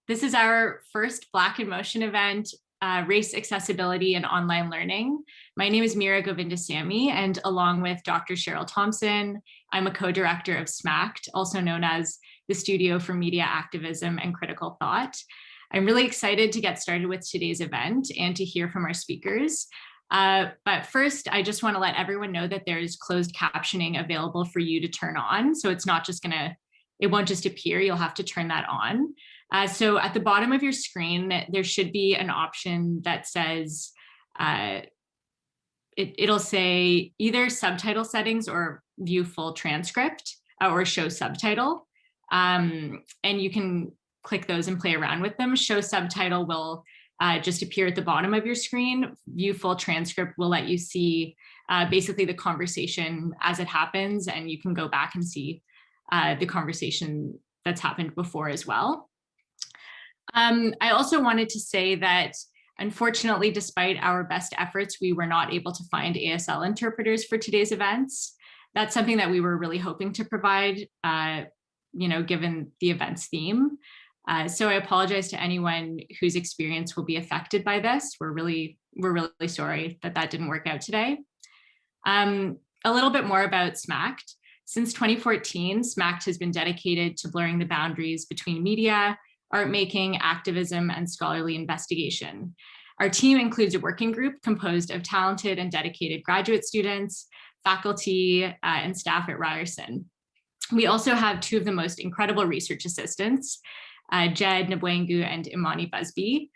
This is our first Black in Motion event, Race, Accessibility, and Online Learning. My name is Mira Govindasamy, and along with Dr. Cheryl Thompson, I'm a co-director of SMACT, also known as the Studio for Media Activism and Critical Thought. I'm really excited to get started with today's event and to hear from our speakers. But first, I just want to let everyone know that there's closed captioning available for you to turn on. So it's not just it won't just appear, you'll have to turn that on. So at the bottom of your screen, there should be an option that says, it'll say either subtitle settings or view full transcript or show subtitle. And you can click those and play around with them. Show subtitle will just appear at the bottom of your screen. View full transcript will let you see basically the conversation as it happens, and you can go back and see the conversation that's happened before as well. I also wanted to say that unfortunately, despite our best efforts, we were not able to find ASL interpreters for today's events. That's something that we were really hoping to provide, given the event's theme. So I apologize to anyone whose experience will be affected by this. We're really sorry that that didn't work out today. A little bit more about SMACT. Since 2014, SMACT has been dedicated to blurring the boundaries between media, art making, activism, and scholarly investigation. Our team includes a working group composed of talented and dedicated graduate students, faculty, and staff at Ryerson. We also have two of the most incredible research assistants, Jed Nabwengu and Imani Busby.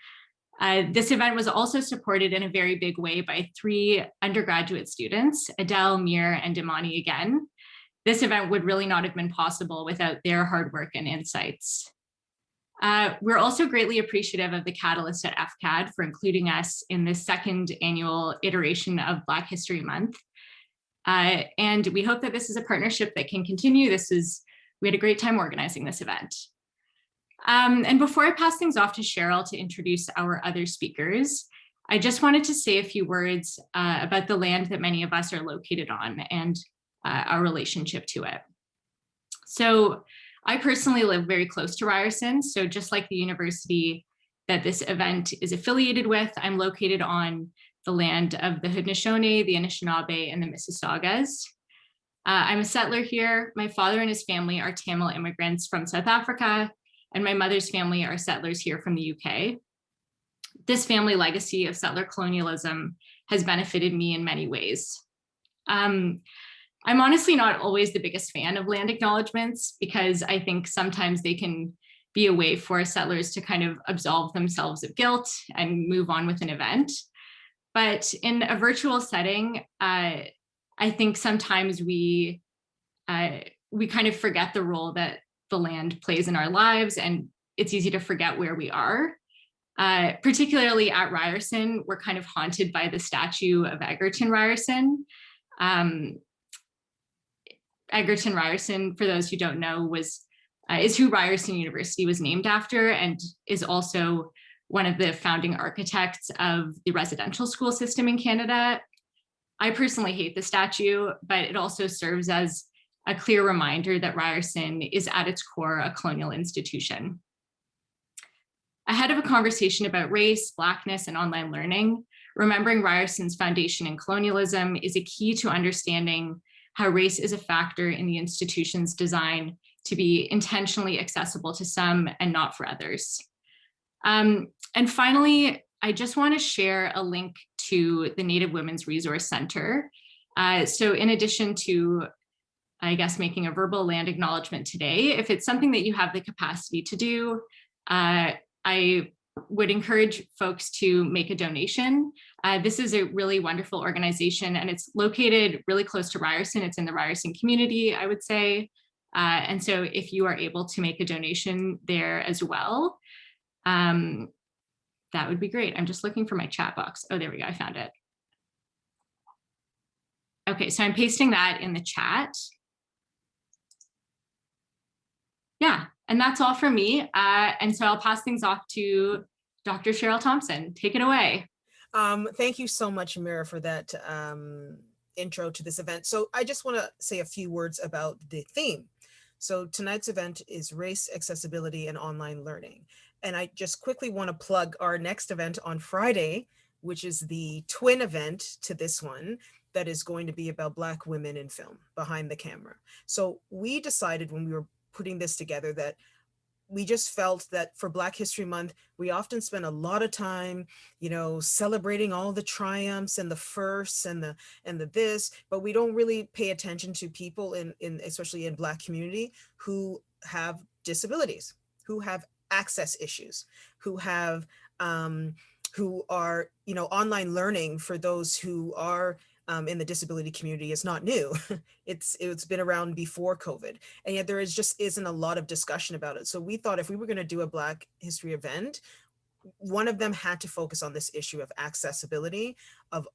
This event was also supported in a very big way by three undergraduate students, Adele, Mir, and Imani again. This event would really not have been possible without their hard work and insights. We're also greatly appreciative of the Catalyst at FCAD for including us in this second annual iteration of Black History Month. And we hope that this is a partnership that can continue. We had a great time organizing this event. And before I pass things off to Cheryl to introduce our other speakers, I just wanted to say a few words about the land that many of us are located on and our relationship to it. So I personally live very close to Ryerson. So just like the university that this event is affiliated with, I'm located on the land of the Haudenosaunee, the Anishinaabe, and the Mississaugas. I'm a settler here. My father and his family are Tamil immigrants from South Africa, and my mother's family are settlers here from the UK. This family legacy of settler colonialism has benefited me in many ways. I'm honestly not always the biggest fan of land acknowledgements because I think sometimes they can be a way for settlers to kind of absolve themselves of guilt and move on with an event. But in a virtual setting, I think sometimes we kind of forget the role that the land plays in our lives, and it's easy to forget where we are. Particularly at Ryerson, we're kind of haunted by the statue of Egerton Ryerson. Egerton Ryerson, for those who don't know, is who Ryerson University was named after and is also one of the founding architects of the residential school system in Canada. I personally hate the statue, but it also serves as a clear reminder that Ryerson is at its core a colonial institution. Ahead of a conversation about race, Blackness, and online learning, remembering Ryerson's foundation in colonialism is a key to understanding how race is a factor in the institution's design to be intentionally accessible to some and not for others. And finally, I just want to share a link to the Native Women's Resource Center. So in addition to, I guess, making a verbal land acknowledgement today, if it's something that you have the capacity to do, I would encourage folks to make a donation. This is a really wonderful organization and it's located really close to Ryerson. It's in the Ryerson community, I would say. And so if you are able to make a donation there as well, that would be great. I'm just looking for my chat box. Oh, there we go, I found it. Okay, so I'm pasting that in the chat. Yeah, and that's all from me. And so I'll pass things off to Dr. Cheryl Thompson. Take it away. Thank you so much, Mira, for that intro to this event. So I just want to say a few words about the theme. So tonight's event is Race, Accessibility, and Online Learning. And I just quickly want to plug our next event on Friday, which is the twin event to this one that is going to be about Black women in film behind the camera. So we decided when we were putting this together that we just felt that for Black History Month, we often spend a lot of time, celebrating all the triumphs and the firsts and the this, but we don't really pay attention to people in especially in Black community who have disabilities, who have access issues, who have who are, online learning for those who are in the disability community is not new. It's been around before COVID, and yet there isn't a lot of discussion about it. So we thought if we were going to do a Black History event, one of them had to focus on this issue of accessibility, of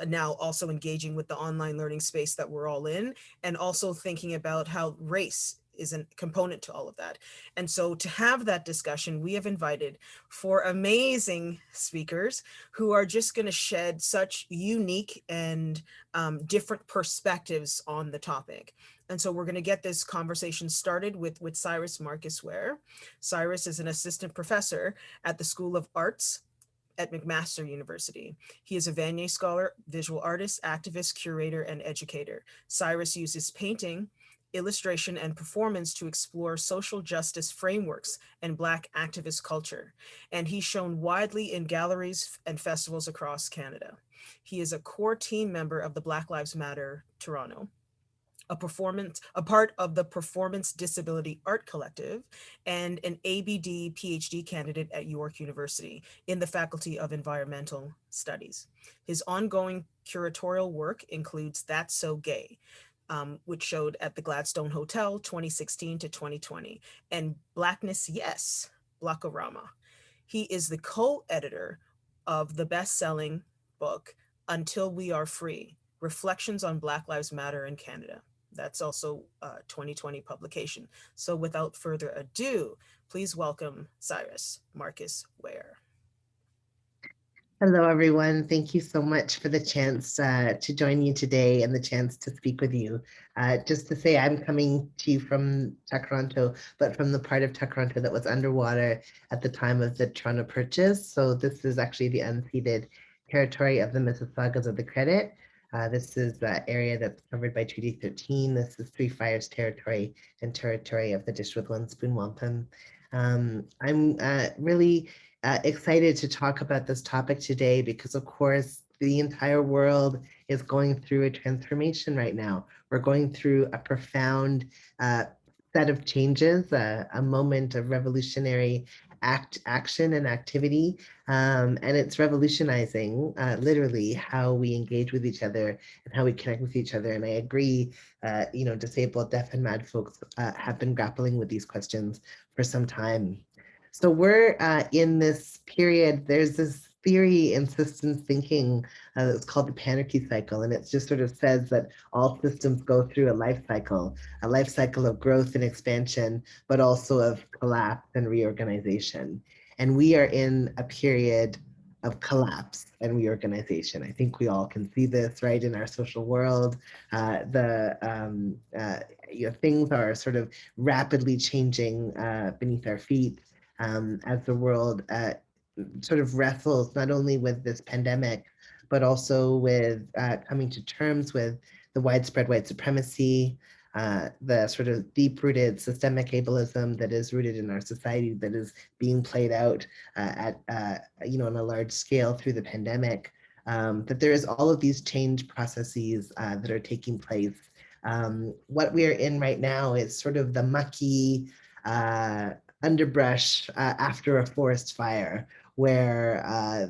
now also engaging with the online learning space that we're all in, and also thinking about how race is a component to all of that. And so to have that discussion, we have invited four amazing speakers who are just going to shed such unique and different perspectives on the topic. And so we're going to get this conversation started with Syrus Marcus Ware. Syrus is an assistant professor at the School of Arts at McMaster University. He is a Vanier scholar, visual artist, activist, curator, and educator. Syrus uses painting, illustration, and performance to explore social justice frameworks and Black activist culture. And he's shown widely in galleries and festivals across Canada. He is a core team member of the Black Lives Matter Toronto, a part of the Performance Disability Art Collective, and an ABD PhD candidate at York University in the Faculty of Environmental Studies. His ongoing curatorial work includes That's So Gay, which showed at the Gladstone Hotel 2016 to 2020, and Blackness Yes, Blackorama. He is the co-editor of the best-selling book, Until We Are Free, Reflections on Black Lives Matter in Canada. That's also a 2020 publication. So without further ado, please welcome Syrus Marcus Ware. Hello, everyone. Thank you so much for the chance to join you today and the chance to speak with you. Just to say, I'm coming to you from Toronto, but from the part of Toronto that was underwater at the time of the Toronto Purchase. So this is actually the unceded territory of the Mississaugas of the Credit. This is the area that's covered by Treaty 13. This is Three Fires territory and territory of the District 1 Spoon Wampum. I'm really excited to talk about this topic today because, of course, the entire world is going through a transformation right now. We're going through a profound set of changes, a moment of revolutionary action and activity, and it's revolutionizing literally how we engage with each other and how we connect with each other. And I agree, disabled, deaf, and mad folks have been grappling with these questions for some time. So we're in this period, there's this theory in systems thinking that's called the panarchy cycle. And it just sort of says that all systems go through a life cycle of growth and expansion, but also of collapse and reorganization. And we are in a period of collapse and reorganization. I think we all can see this, right, in our social world. Things are sort of rapidly changing beneath our feet. As the world sort of wrestles not only with this pandemic, but also with coming to terms with the widespread white supremacy, the sort of deep-rooted systemic ableism that is rooted in our society that is being played out on a large scale through the pandemic, that there is all of these change processes that are taking place. What we are in right now is sort of the mucky, underbrush after a forest fire, where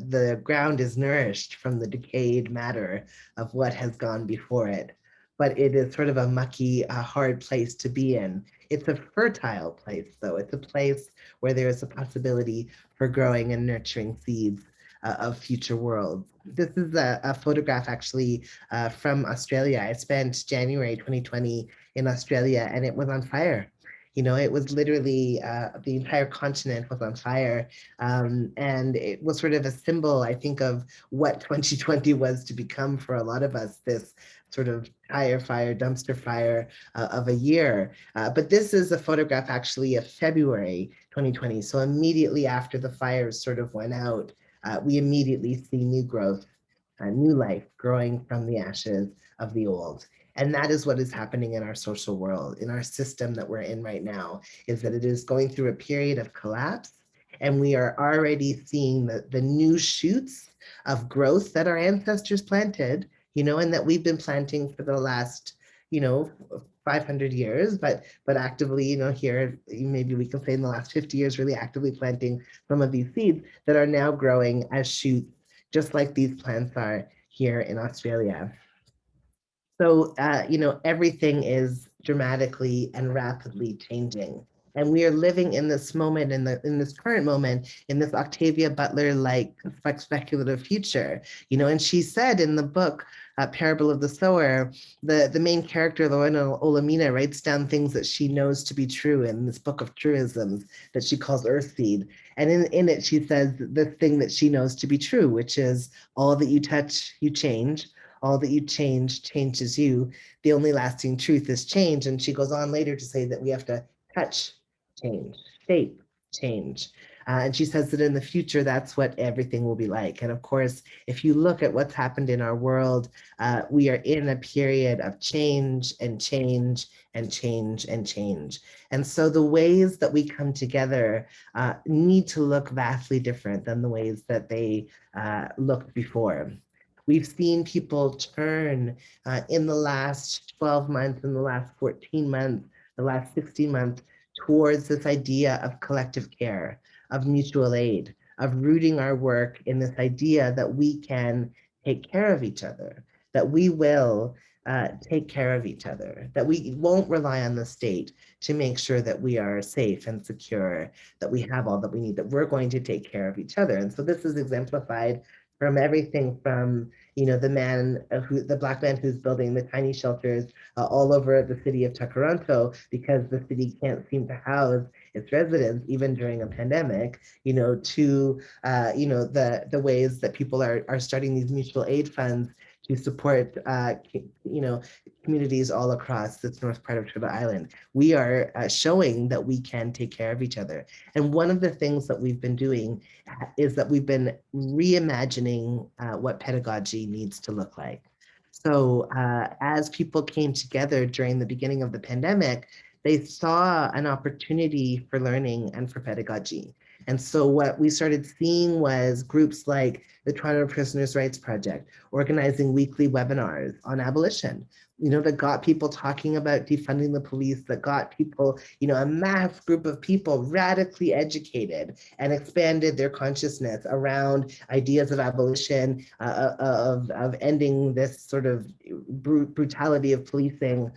the ground is nourished from the decayed matter of what has gone before it. But it is sort of a mucky, hard place to be in. It's a fertile place, though. It's a place where there is a possibility for growing and nurturing seeds of future worlds. This is a photograph actually from Australia. I spent January 2020 in Australia and it was on fire. You know, it was literally the entire continent was on fire. And it was sort of a symbol, I think, of what 2020 was to become for a lot of us, this sort of tire fire, dumpster fire of a year. But this is a photograph actually of February 2020. So immediately after the fires sort of went out, we immediately see new growth, new life growing from the ashes of the old. And that is what is happening in our social world, in our system that we're in right now, is that it is going through a period of collapse. And we are already seeing the new shoots of growth that our ancestors planted, you know, and that we've been planting for the last, you know, 500 years, but actively, you know, here, maybe we can say in the last 50 years, really actively planting some of these seeds that are now growing as shoots, just like these plants are here in Australia. So, you know, everything is dramatically and rapidly changing. And we are living in this moment, in this current moment, in this Octavia Butler-like speculative future, you know. And she said in the book, Parable of the Sower, the main character, Loena Olamina, writes down things that she knows to be true in this book of truisms that she calls Earthseed. And in it, she says the thing that she knows to be true, which is all that you touch, you change. All that you change changes you. The only lasting truth is change. And she goes on later to say that we have to touch change, shape change. And she says that in the future, that's what everything will be like. And of course, if you look at what's happened in our world, we are in a period of change and change and change and change. And so the ways that we come together need to look vastly different than the ways that they looked before. We've seen people turn in the last 12 months, in the last 14 months, the last 16 months, towards this idea of collective care, of mutual aid, of rooting our work in this idea that we can take care of each other, that we will take care of each other, that we won't rely on the state to make sure that we are safe and secure, that we have all that we need, that we're going to take care of each other. And so this is exemplified from everything from, you know, the Black man who's building the tiny shelters all over the city of Takaranto because the city can't seem to house its residents even during a pandemic, you know, to, you know, the ways that people are starting these mutual aid funds to support, you know, communities all across this north part of Turtle Island. We are showing that we can take care of each other. And one of the things that we've been doing is that we've been reimagining what pedagogy needs to look like. So as people came together during the beginning of the pandemic, they saw an opportunity for learning and for pedagogy. And so what we started seeing was groups like the Toronto Prisoners' Rights Project organizing weekly webinars on abolition, you know, that got people talking about defunding the police, that got people, you know, a mass group of people radically educated and expanded their consciousness around ideas of abolition, of ending this sort of brutality of policing,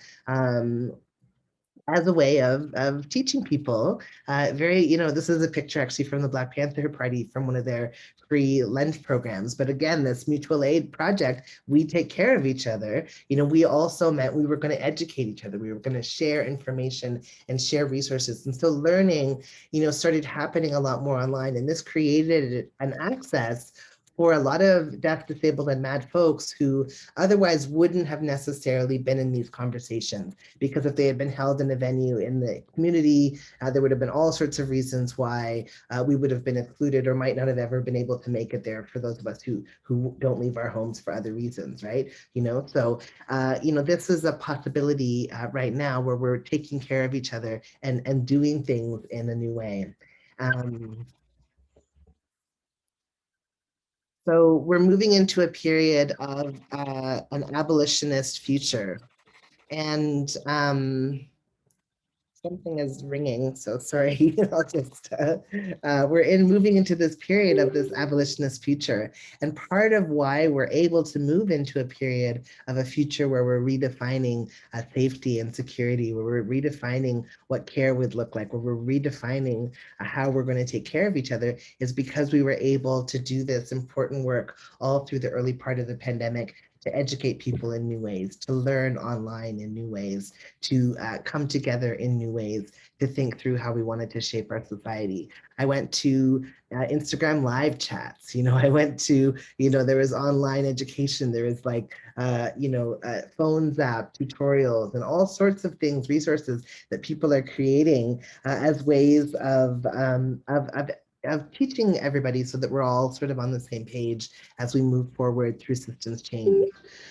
as a way of teaching people you know, this is a picture actually from the Black Panther Party from one of their free lunch programs. But again, this mutual aid project, we take care of each other. You know, we also meant we were going to educate each other. We were going to share information and share resources. And so learning, you know, started happening a lot more online. And this created an access for a lot of deaf, disabled, and mad folks who otherwise wouldn't have necessarily been in these conversations, because if they had been held in a venue in the community, there would have been all sorts of reasons why we would have been excluded or might not have ever been able to make it there for those of us who don't leave our homes for other reasons, right? You know, so, you know, this is a possibility right now where we're taking care of each other and doing things in a new way. So we're moving into a period of an abolitionist future. And something is ringing, so sorry. I'll just, we're moving into this period of this abolitionist future. And part of why we're able to move into a period of a future where we're redefining safety and security, where we're redefining what care would look like, where we're redefining how we're going to take care of each other, is because we were able to do this important work all through the early part of the pandemic to educate people in new ways, to learn online in new ways, to come together in new ways, to think through how we wanted to shape our society. I went to Instagram live chats, I went to, there was online education, there was like, phones app tutorials and all sorts of things, resources that people are creating as ways of teaching everybody so that we're all sort of on the same page as we move forward through systems change.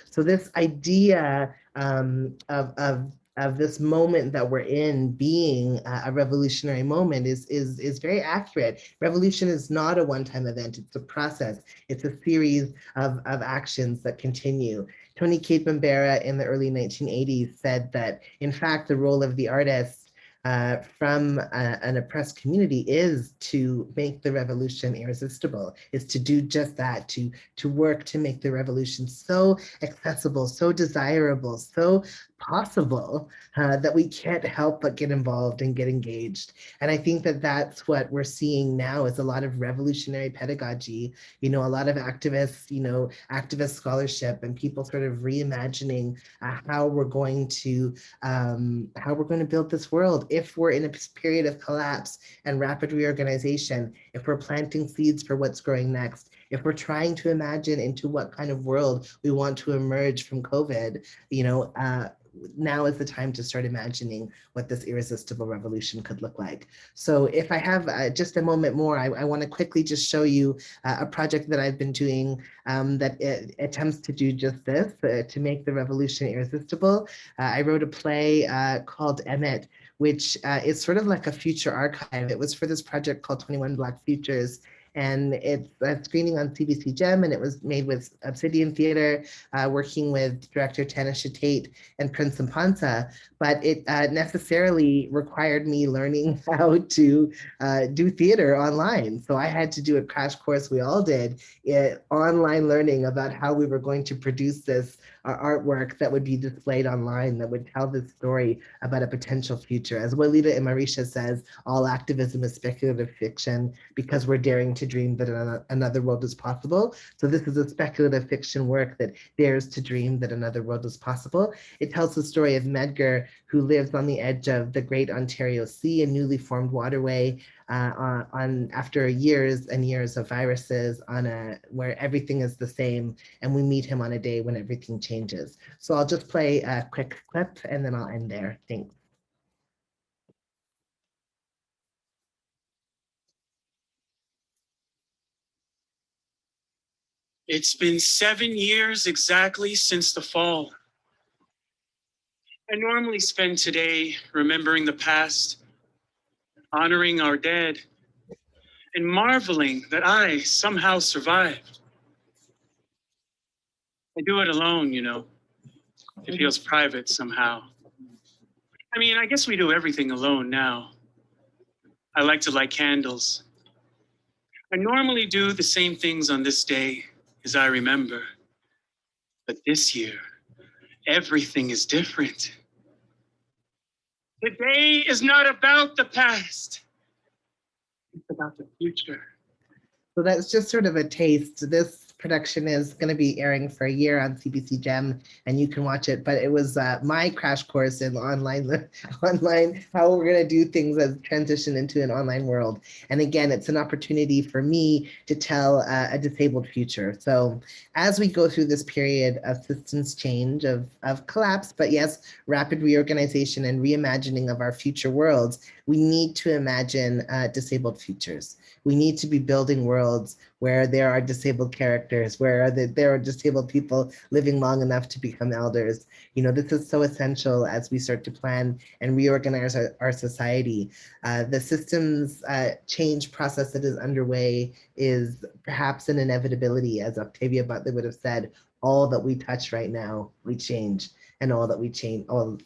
So this idea of this moment that we're in being a revolutionary moment is very accurate. Revolution is not a one-time event, it's a process. It's a series of actions that continue. Toni Cade Bambara in the early 1980s said that, in fact, the role of the artist from an oppressed community is to make the revolution irresistible, is to do just that, to work to make the revolution so accessible, so desirable, so possible that we can't help but get involved and get engaged. And I think that that's what we're seeing now is a lot of revolutionary pedagogy, a lot of activists, activist scholarship and people sort of reimagining how we're going to build this world if we're in a period of collapse and rapid reorganization, if we're planting seeds for what's growing next, if we're trying to imagine into what kind of world we want to emerge from COVID, now is the time to start imagining what this irresistible revolution could look like. So if I have just a moment more, I want to quickly just show you a project that I've been doing that attempts to do just this, to make the revolution irresistible. I wrote a play called Emmet, which is sort of like a future archive. It was for this project called 21 Black Futures. And it's a screening on CBC Gem, and it was made with Obsidian Theatre, working with director Tanisha Tate and Prince Mpanza. But it necessarily required me learning how to do theater online. So I had to do a crash course, we all did, online learning about how we were going to produce this artwork that would be displayed online, that would tell this story about a potential future. As Walida Imarisha says, all activism is speculative fiction because we're daring to dream that another world is possible. So this is a speculative fiction work that dares to dream that another world is possible. It tells the story of Medgar, who lives on the edge of the Great Ontario Sea, a newly formed waterway, after years and years of viruses where everything is the same, and we meet him on a day when everything changes. So I'll just play a quick clip and then I'll end there. Thanks. It's been 7 years exactly since the fall. I normally spend today remembering the past, honoring our dead, and marveling that I somehow survived. I do it alone, It feels private somehow. I mean, I guess we do everything alone now. I like to light candles. I normally do the same things on this day as I remember. But this year, everything is different. Today is not about the past. It's about the future. So that's just sort of a taste. This production is going to be airing for a year on CBC Gem, and you can watch it. But it was my crash course in online, how we're going to do things as transition into an online world. And again, it's an opportunity for me to tell a disabled future. So as we go through this period of systems change, of collapse, but yes, rapid reorganization and reimagining of our future worlds, we need to imagine disabled futures. We need to be building worlds where there are disabled characters, where there are disabled people living long enough to become elders. This is so essential as we start to plan and reorganize our society. The systems change process that is underway is perhaps an inevitability, as Octavia Butler would have said. All that we touch right now, we change, and all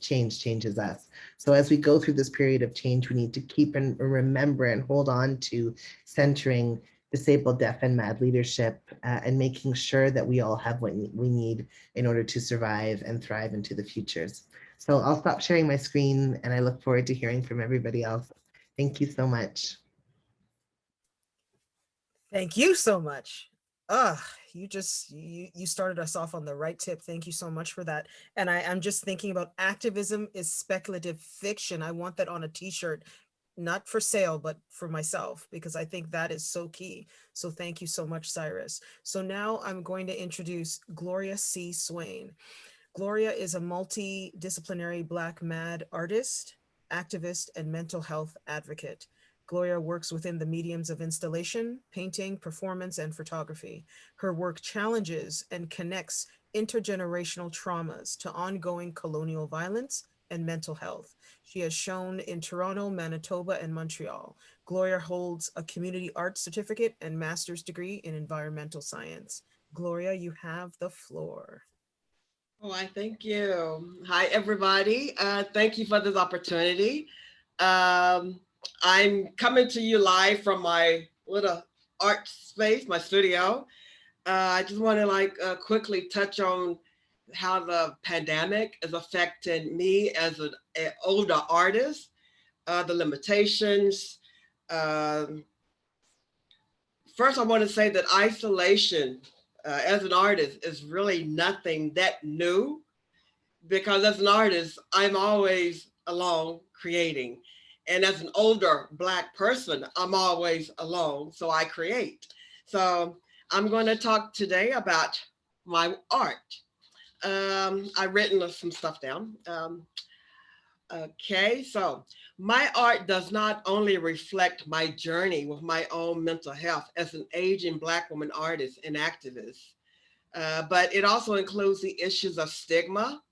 change changes us. So as we go through this period of change, we need to keep and remember and hold on to centering disabled, deaf, and mad leadership, and making sure that we all have what we need in order to survive and thrive into the futures. So I'll stop sharing my screen, and I look forward to hearing from everybody else. Thank you so much. Thank you so much. You started us off on the right tip. Thank you so much for that. And I'm just thinking about activism is speculative fiction. I want that on a t-shirt, not for sale, but for myself, because I think that is so key. So thank you so much, Syrus. So now I'm going to introduce Gloria C. Swain. Gloria is a multidisciplinary Black MAD artist, activist, and mental health advocate. Gloria works within the mediums of installation, painting, performance, and photography. Her work challenges and connects intergenerational traumas to ongoing colonial violence and mental health. She has shown in Toronto, Manitoba, and Montreal. Gloria holds a community arts certificate and master's degree in environmental science. Gloria, you have the floor. Oh, I thank you. Hi, everybody. Thank you for this opportunity. I'm coming to you live from my little art space, my studio. I just want to quickly touch on how the pandemic is affecting me as an older artist, the limitations. First, I want to say that isolation as an artist is really nothing that new, because as an artist, I'm always alone creating. And as an older Black person, I'm always alone, so I create. So I'm going to talk today about my art. I've written some stuff down. Okay, so my art does not only reflect my journey with my own mental health as an aging Black woman artist and activist, but it also includes the issues of stigma,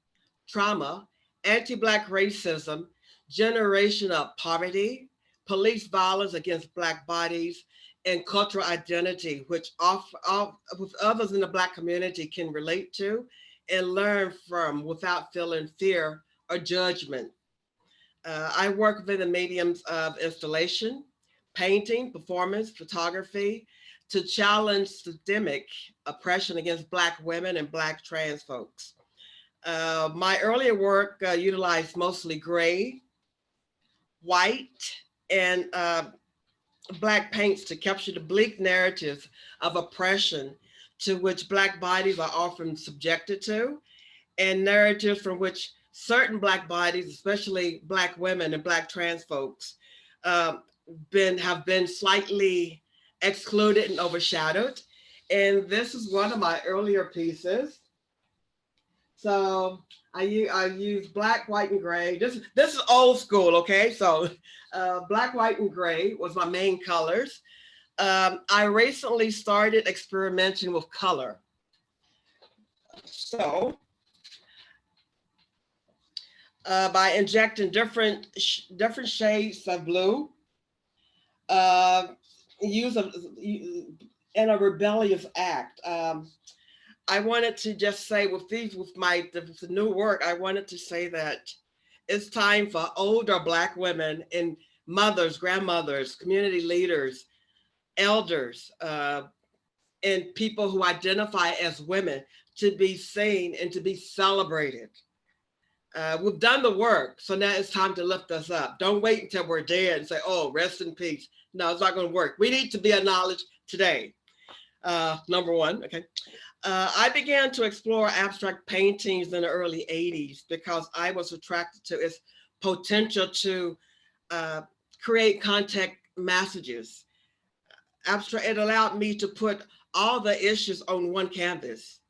trauma, anti-Black racism, generational poverty, police violence against Black bodies, and cultural identity, which others in the Black community can relate to and learn from without feeling fear or judgment. I work within the mediums of installation, painting, performance, photography, to challenge systemic oppression against Black women and Black trans folks. My earlier work utilized mostly gray, white, and Black paints to capture the bleak narratives of oppression to which Black bodies are often subjected to, and narratives from which certain Black bodies, especially Black women and Black trans folks, have been slightly excluded and overshadowed. And this is one of my earlier pieces. So I use black, white, and gray. This is old school, okay? So black, white, and gray was my main colors. I recently started experimenting with color. So by injecting different shades of blue, in a rebellious act. I wanted to just say with the new work, I wanted to say that it's time for older Black women and mothers, grandmothers, community leaders, elders, and people who identify as women to be seen and to be celebrated. We've done the work, so now it's time to lift us up. Don't wait until we're dead and say, oh, rest in peace. No, it's not going to work. We need to be acknowledged today. Number one, okay. I began to explore abstract paintings in the early 80s because I was attracted to its potential to create contact messages. It allowed me to put all the issues on one canvas,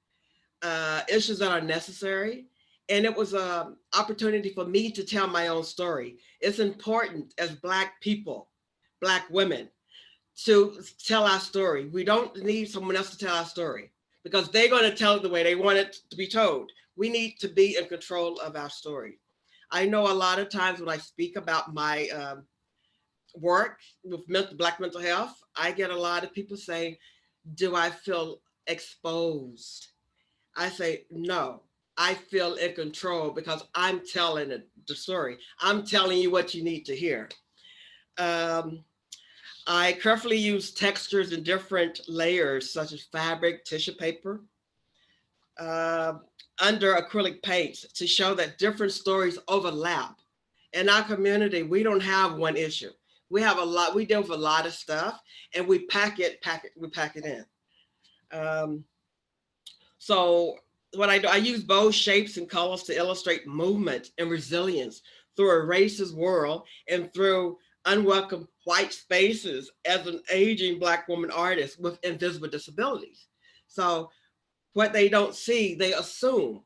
issues that are necessary. And it was an opportunity for me to tell my own story. It's important as Black people, Black women, to tell our story. We don't need someone else to tell our story because they're going to tell it the way they want it to be told. We need to be in control of our story. I know a lot of times when I speak about my work with Black mental health, I get a lot of people saying, do I feel exposed? I say, no, I feel in control because I'm telling the story. I'm telling you what you need to hear. I carefully use textures in different layers, such as fabric, tissue paper, under acrylic paints to show that different stories overlap. In our community, we don't have one issue. We have a lot, we deal with a lot of stuff and we pack it in. So what I do, I use bold shapes and colors to illustrate movement and resilience through a racist world and through unwelcome white spaces as an aging Black woman artist with invisible disabilities. So what they don't see, they assume.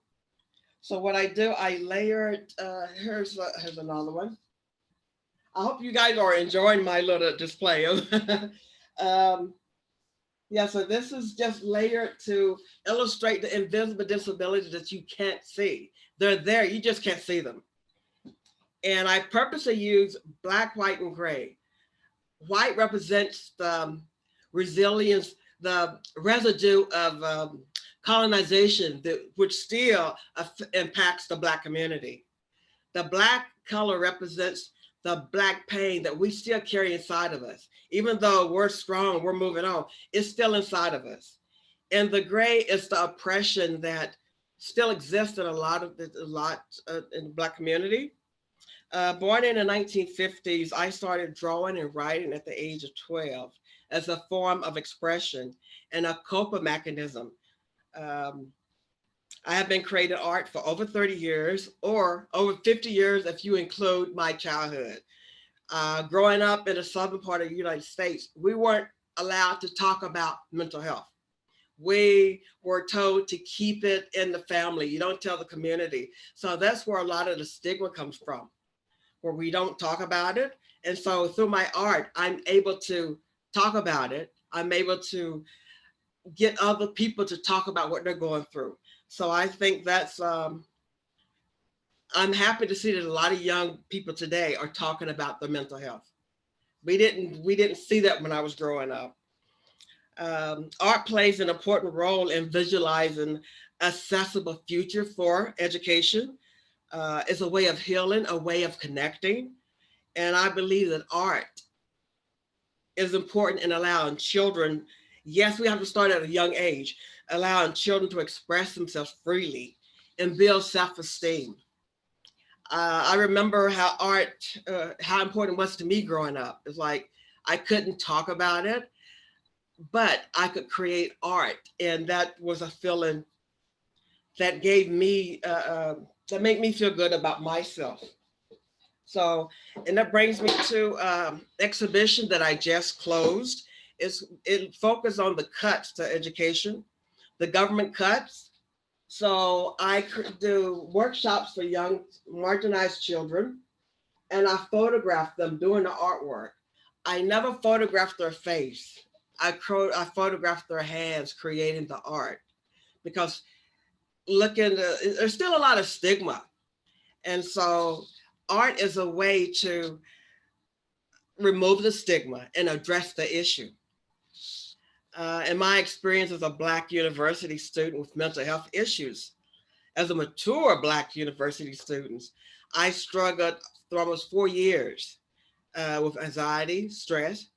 So what I do, I layer it. Here's another one. I hope you guys are enjoying my little display. Yeah, so this is just layered to illustrate the invisible disabilities that you can't see. They're there, you just can't see them. And I purposely use black, white, and gray. White represents the resilience, the residue of colonization, which still impacts the Black community. The Black color represents the Black pain that we still carry inside of us. Even though we're strong, we're moving on, it's still inside of us. And the gray is the oppression that still exists in a lot in the Black community. Born in the 1950s, I started drawing and writing at the age of 12 as a form of expression and a coping mechanism. I have been creating art for over 30 years, or over 50 years if you include my childhood. Growing up in the southern part of the United States, we weren't allowed to talk about mental health. We were told to keep it in the family. You don't tell the community. So that's where a lot of the stigma comes from, where we don't talk about it. And so through my art, I'm able to talk about it. I'm able to get other people to talk about what they're going through. So I think that's, I'm happy to see that a lot of young people today are talking about their mental health. We didn't see that when I was growing up. Art plays an important role in visualizing accessible future for education. It's a way of healing, a way of connecting. And I believe that art is important in allowing children, yes, we have to start at a young age, allowing children to express themselves freely and build self-esteem. I remember how important it was to me growing up. It's like, I couldn't talk about it, but I could create art. And that was a feeling that gave me, that made me feel good about myself. So, and that brings me to exhibition that I just closed. It focused on the cuts to education, the government cuts. So I do workshops for young marginalized children, and I photograph them doing the artwork. I never photographed their face. I photographed their hands creating the art, because there's still a lot of stigma. And so art is a way to remove the stigma and address the issue. In my experience as a Black university student with mental health issues, as a mature Black university student, I struggled for almost 4 years with anxiety, stress,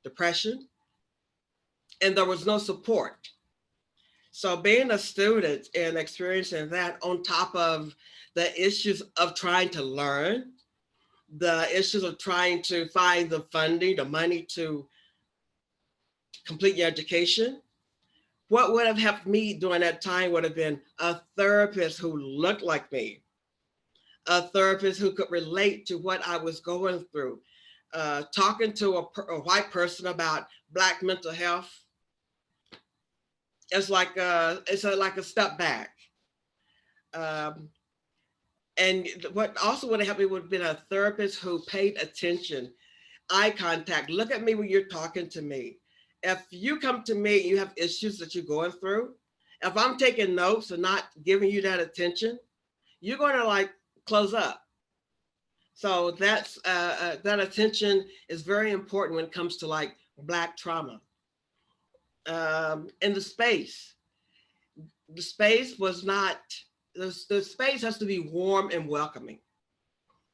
depression, and there was no support. So being a student and experiencing that on top of the issues of trying to learn, the issues of trying to find the funding, the money to complete your education, what would have helped me during that time would have been a therapist who looked like me, a therapist who could relate to what I was going through. Talking to a white person about Black mental health, it's like a step back. And what also would have helped me would have been a therapist who paid attention, eye contact. Look at me when you're talking to me. If you come to me and you have issues that you're going through, if I'm taking notes and not giving you that attention, you're going to like close up. So that's that attention is very important when it comes to like Black trauma. And the space was not, the space has to be warm and welcoming.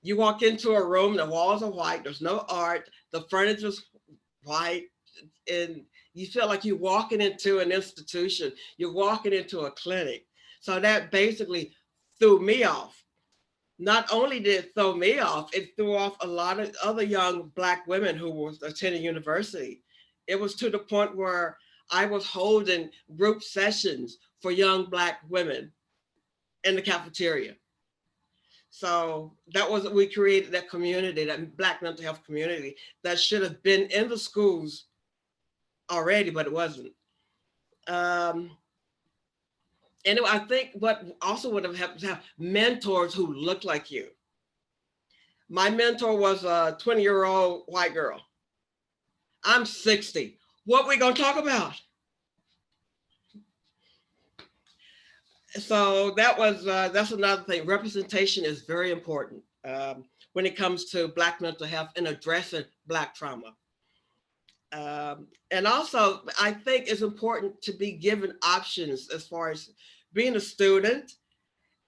You walk into a room, the walls are white, there's no art, the furniture's white, and you feel like you're walking into an institution, you're walking into a clinic. So that basically threw me off. Not only did it throw me off, it threw off a lot of other young Black women who were attending university. It was to the point where I was holding group sessions for young Black women in the cafeteria. So that was, we created that community, that Black mental health community that should have been in the schools already, but it wasn't. And I think what also would have helped to have mentors who looked like you. My mentor was a 20-year-old white girl. I'm 60. What we gonna talk about? So that was, that's another thing. Representation is very important when it comes to Black mental health and addressing Black trauma. And also, I think it's important to be given options as far as being a student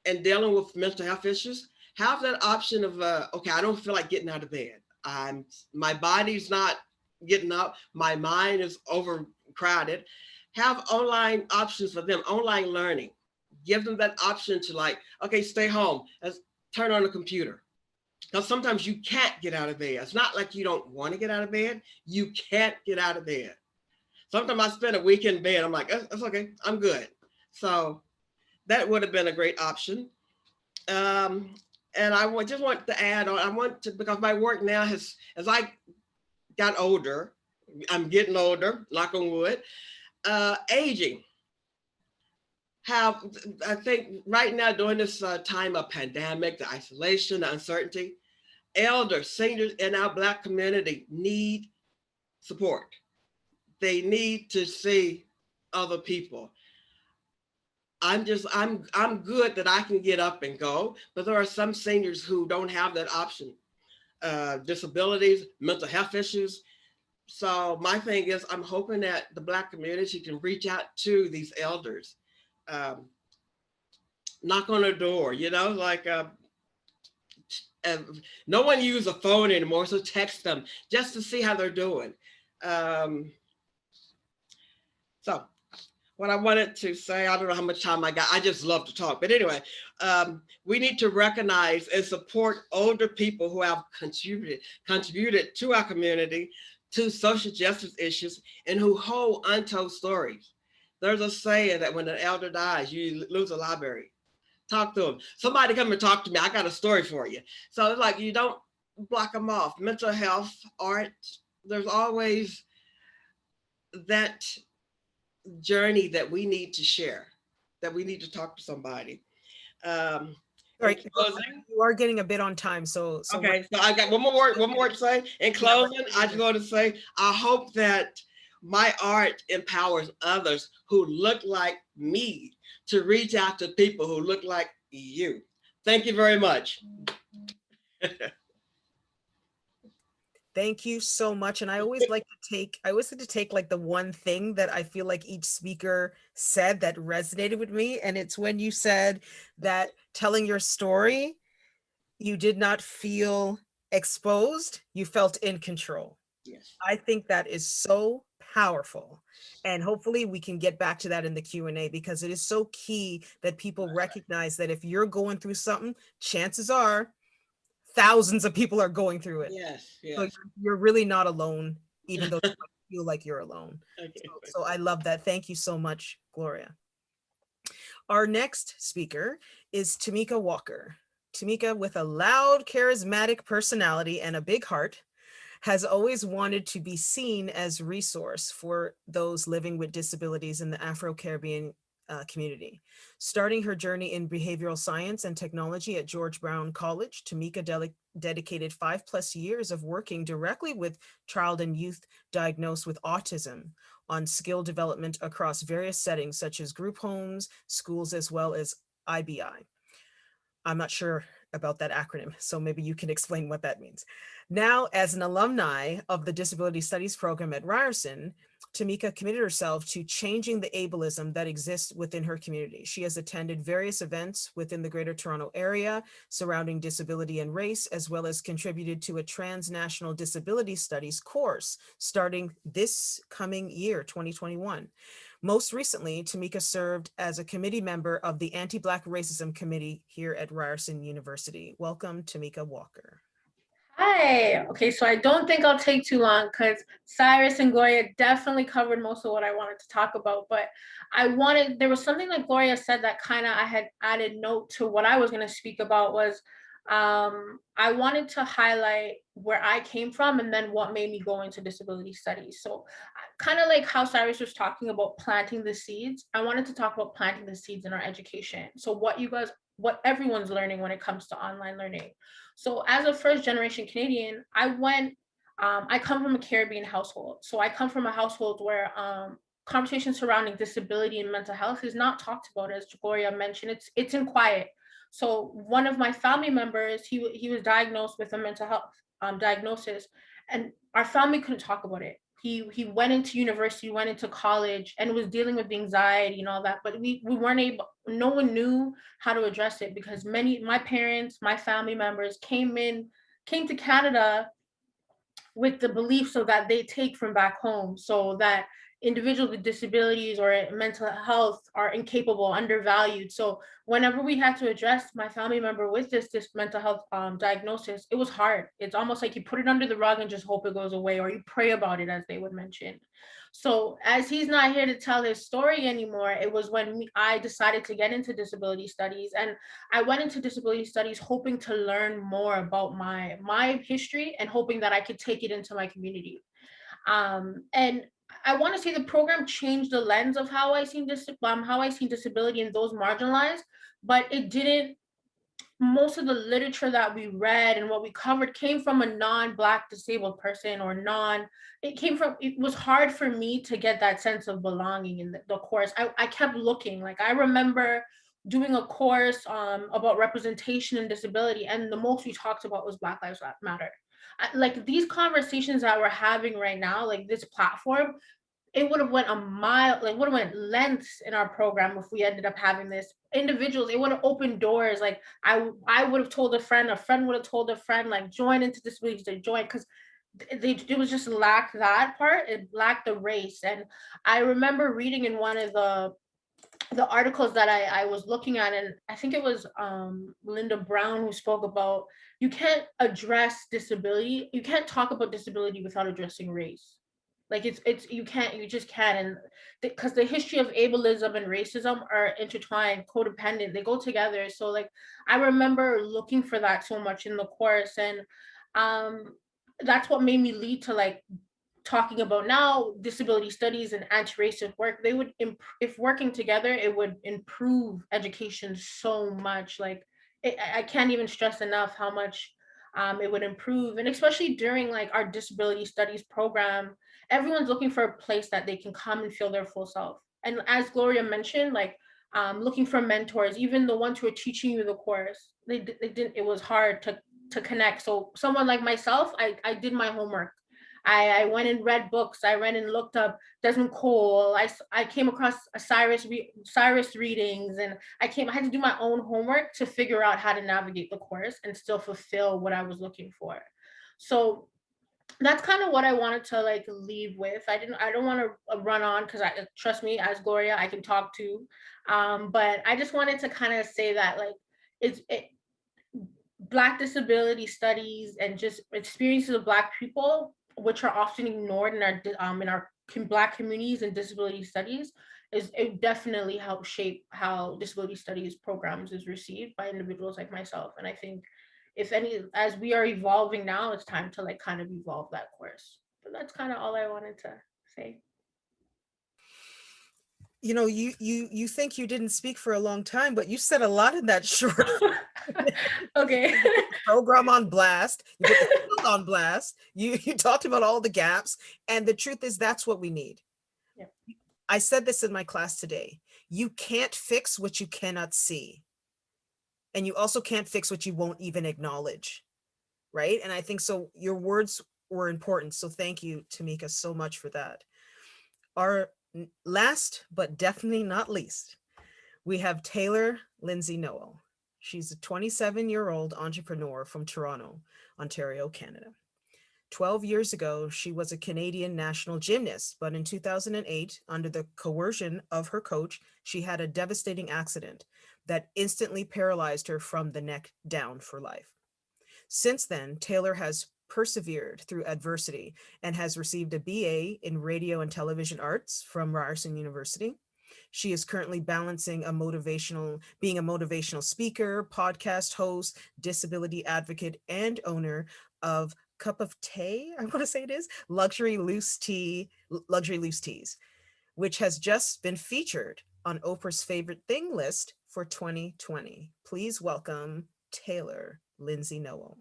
and dealing with mental health issues. Have that option of, okay, I don't feel like getting out of bed. My body's not getting up. My mind is overcrowded. Have online options for them, online learning. Give them that option to, like, okay, stay home, let's turn on the computer. Because sometimes you can't get out of bed. It's not like you don't want to get out of bed. You can't get out of bed. Sometimes I spend a week in bed. I'm like, that's okay, I'm good. So that would have been a great option. And I just want to add on, I want to, because my work now has, as I got older, I'm getting older, knock on wood, aging. I think right now during this time of pandemic, the isolation, the uncertainty, elders, seniors in our Black community need support. They need to see other people. I'm good that I can get up and go, but there are some seniors who don't have that option. Disabilities, mental health issues. So my thing is, I'm hoping that the Black community can reach out to these elders. Knock on their door, you know, like no one uses a phone anymore, so text them just to see how they're doing. So what I wanted to say, I don't know how much time I got, I just love to talk, but anyway, we need to recognize and support older people who have contributed to our community, to social justice issues, and who hold untold stories. There's a saying that when an elder dies, you lose a library. Talk to them. Somebody come and talk to me. I got a story for you. So it's like, you don't block them off. Mental health, art, there's always that journey that we need to share, that we need to talk to somebody. Right. You are getting a bit on time. So okay, so I got one more to say. In closing, I just want to say, I hope that my art empowers others who look like me to reach out to people who look like you. Thank you very much. Thank you so much. And I always like to take like the one thing that I feel like each speaker said that resonated with me. And it's when you said that telling your story, you did not feel exposed, you felt in control. Yes. I think that is so powerful. And hopefully we can get back to that in the Q&A, because it is so key that people recognize that if you're going through something, chances are thousands of people are going through it. Yes, yes. So you're really not alone, even though you feel like you're alone. Okay. So I love that. Thank you so much, Gloria. Our next speaker is Tamika Walker. Tamika, with a loud, charismatic personality and a big heart, has always wanted to be seen as a resource for those living with disabilities in the Afro-Caribbean community. Starting her journey in behavioral science and technology at George Brown College, Tamika dedicated 5+ years of working directly with child and youth diagnosed with autism on skill development across various settings such as group homes, schools, as well as IBI. I'm not sure about that acronym, so maybe you can explain what that means. Now, as an alumni of the Disability Studies program at Ryerson, Tamika committed herself to changing the ableism that exists within her community. She has attended various events within the Greater Toronto Area surrounding disability and race, as well as contributed to a transnational disability studies course starting this coming year, 2021. Most recently, Tamika served as a committee member of the Anti-Black Racism Committee here at Ryerson University. Welcome, Tamika Walker. Hi. Okay, so I don't think I'll take too long because Syrus and Gloria definitely covered most of what I wanted to talk about. But there was something that Gloria said that kind of I had added note to what I was going to speak about was I wanted to highlight where I came from and then what made me go into disability studies. So kind of like how Cyrus was talking about planting the seeds, I wanted to talk about planting the seeds in our education. So what everyone's learning when it comes to online learning. So as a first generation Canadian, I come from a Caribbean household. So I come from a household where conversation surrounding disability and mental health is not talked about, as Gloria mentioned. It's in quiet. So one of my family members, he was diagnosed with a mental health diagnosis, and our family couldn't talk about it. He went into university, went into college, and was dealing with anxiety and all that. But we weren't able. No one knew how to address it because my parents, my family members came to Canada with the beliefs so that they take from back home, so that individuals with disabilities or mental health are incapable, undervalued. So whenever we had to address my family member with this mental health diagnosis, it was hard. It's almost like you put it under the rug and just hope it goes away, or you pray about it, as they would mention. So as he's not here to tell his story anymore, it was when I decided to get into disability studies. And I went into disability studies hoping to learn more about my history and hoping that I could take it into my community. And I want to say the program changed the lens of how I seen disability and those marginalized, but it didn't. Most of the literature that we read and what we covered came from a non-Black disabled person or it was hard for me to get that sense of belonging in the course. I kept looking. Like I remember doing a course about representation and disability, and the most we talked about was Black Lives Matter. Like these conversations that we're having right now, like this platform, it would have went a mile, like would have went lengths in our program if we ended up having this. Individuals, it would have opened doors. Like I would have told a friend would have told a friend, like join into disability to join, because it was just lacked that part. It lacked the race. And I remember reading in one of the articles that I was looking at, and I think it was Linda Brown who spoke about you can't address disability, you can't talk about disability without addressing race. Like you just can't. And because the history of ableism and racism are intertwined, codependent, they go together. So like I remember looking for that so much in the course, and um that's what made me lead to like talking about now disability studies and anti-racist work. They would if working together, it would improve education so much. Like I can't even stress enough how much it would improve. And especially during like our disability studies program, everyone's looking for a place that they can come and feel their full self. And as Gloria mentioned, like looking for mentors, even the ones who are teaching you the course, they didn't, it was hard to connect. So someone like myself, I did my homework. I went and read books. I went and looked up Desmond Cole. I came across Syrus readings, and I had to do my own homework to figure out how to navigate the course and still fulfill what I was looking for. So that's kind of what I wanted to like leave with. I don't want to run on because I trust me, as Gloria, I can talk too. But I just wanted to kind of say that like Black disability studies and just experiences of Black people, which are often ignored in our Black communities and disability studies, it definitely helps shape how disability studies programs is received by individuals like myself. And I think as we are evolving now, it's time to like kind of evolve that course. But that's kind of all I wanted to say. You know, you think you didn't speak for a long time, but you said a lot in that short Okay. program on blast. You put the field on blast. You talked about all the gaps, and the truth is that's what we need. Yeah. I said this in my class today. You can't fix what you cannot see, and you also can't fix what you won't even acknowledge, right? And I think so. Your words were important, so thank you, Tamika, so much for that. Our last, but definitely not least, we have Taylor Lindsay-Noel. She's a 27-year-old entrepreneur from Toronto, Ontario, Canada. 12 years ago, she was a Canadian national gymnast, but in 2008, under the coercion of her coach, she had a devastating accident that instantly paralyzed her from the neck down for life. Since then, Taylor has persevered through adversity and has received a BA in Radio and Television Arts from Ryerson University. She is currently balancing being a motivational speaker, podcast host, disability advocate, and owner of Cup of Tea, I want to say it is, Luxury Loose Teas, which has just been featured on Oprah's Favorite Thing list for 2020. Please welcome Taylor Lindsay-Noel.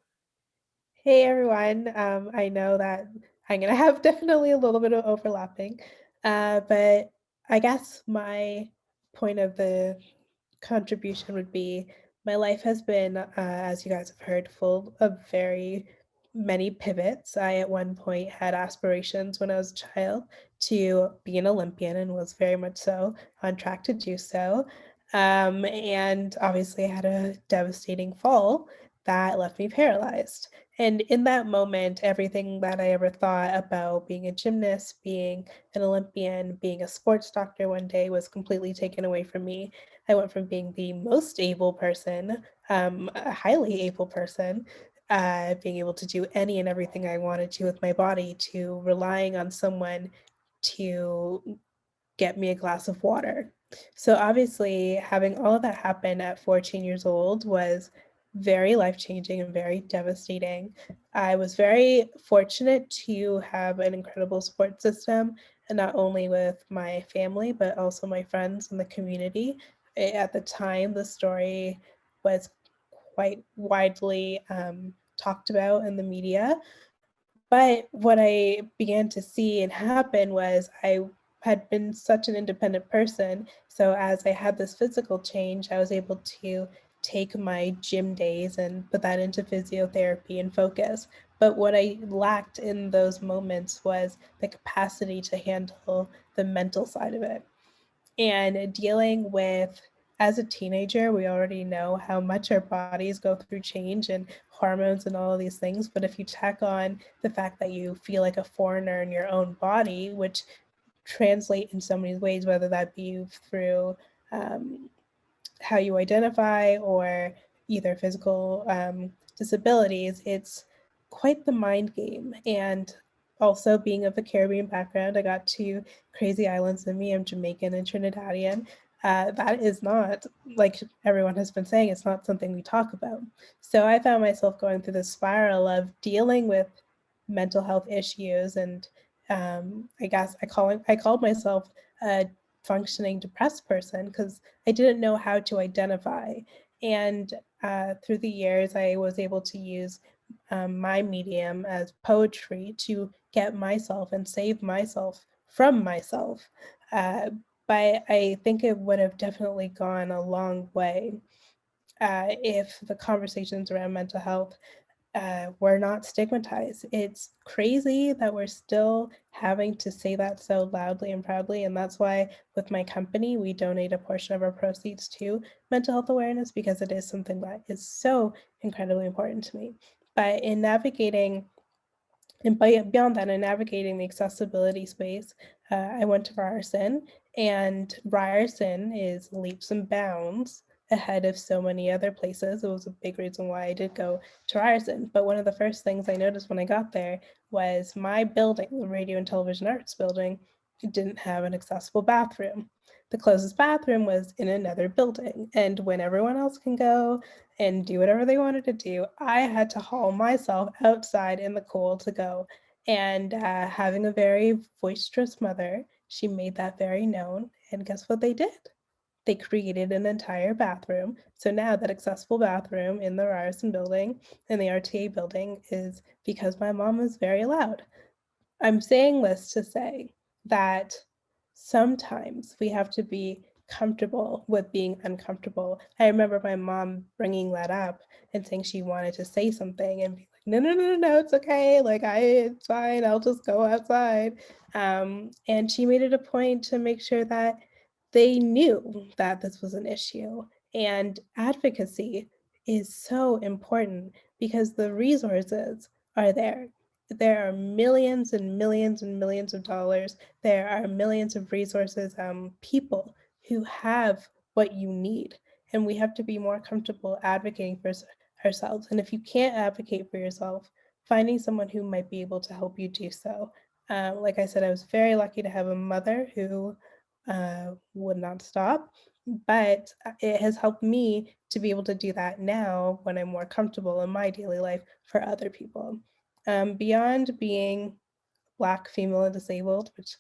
Hey everyone. I know that I'm gonna have definitely a little bit of overlapping, but I guess my point of the contribution would be my life has been, as you guys have heard, full of very many pivots. I at one point had aspirations when I was a child to be an Olympian and was very much so on track to do so. And obviously I had a devastating fall that left me paralyzed. And in that moment, everything that I ever thought about being a gymnast, being an Olympian, being a sports doctor one day was completely taken away from me. I went from being the most able person, a highly able person, being able to do any and everything I wanted to with my body, to relying on someone to get me a glass of water. So obviously, having all of that happen at 14 years old was very life-changing and very devastating. I was very fortunate to have an incredible support system, and not only with my family, but also my friends and the community. At the time, the story was quite widely talked about in the media. But what I began to see and happen was I had been such an independent person. So as I had this physical change, I was able to take my gym days and put that into physiotherapy and focus. But what I lacked in those moments was the capacity to handle the mental side of it. And dealing with, as a teenager, we already know how much our bodies go through change and hormones and all of these things. But if you tack on the fact that you feel like a foreigner in your own body, which translate in so many ways, whether that be through how you identify or either physical disabilities, it's quite the mind game. And also being of a Caribbean background, I got two crazy islands in me. I'm Jamaican and Trinidadian. That is not, like everyone has been saying, it's not something we talk about. So I found myself going through this spiral of dealing with mental health issues. And I guess I called myself a functioning depressed person because I didn't know how to identify. And through the years, I was able to use my medium as poetry to get myself and save myself from myself. But I think it would have definitely gone a long way if the conversations around mental health were not stigmatized. It's crazy that we're still having to say that so loudly and proudly. And that's why with my company, we donate a portion of our proceeds to mental health awareness, because it is something that is so incredibly important to me. But in navigating, and beyond that, in navigating the accessibility space, I went to Ryerson, and Ryerson is leaps and bounds ahead of so many other places. It was a big reason why I did go to Ryerson. But one of the first things I noticed when I got there was my building, the Radio and Television Arts building, didn't have an accessible bathroom. The closest bathroom was in another building. And when everyone else can go and do whatever they wanted to do, I had to haul myself outside in the cold to go. And having a very boisterous mother, she made that very known. And guess what they did? They created an entire bathroom. So now that accessible bathroom in the Ryerson building and the RTA building is because my mom was very loud. I'm saying this to say that sometimes we have to be comfortable with being uncomfortable. I remember my mom bringing that up and saying she wanted to say something and be like, no, it's okay. Like, it's fine. I'll just go outside. And she made it a point to make sure that they knew that this was an issue. And advocacy is so important because the resources are there. There are millions and millions and millions of dollars. There are millions of resources, people who have what you need. And we have to be more comfortable advocating for ourselves. And if you can't advocate for yourself, finding someone who might be able to help you do so. Like I said, I was very lucky to have a mother who would not stop, but it has helped me to be able to do that now when I'm more comfortable in my daily life for other people. Beyond being Black, female, and disabled, which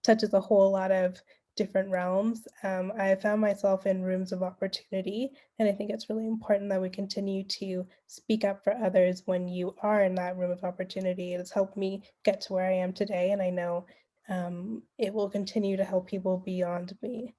touches a whole lot of different realms. I found myself in rooms of opportunity, and I think it's really important that we continue to speak up for others when you are in that room of opportunity. It has helped me get to where I am today, and I know it will continue to help people beyond me.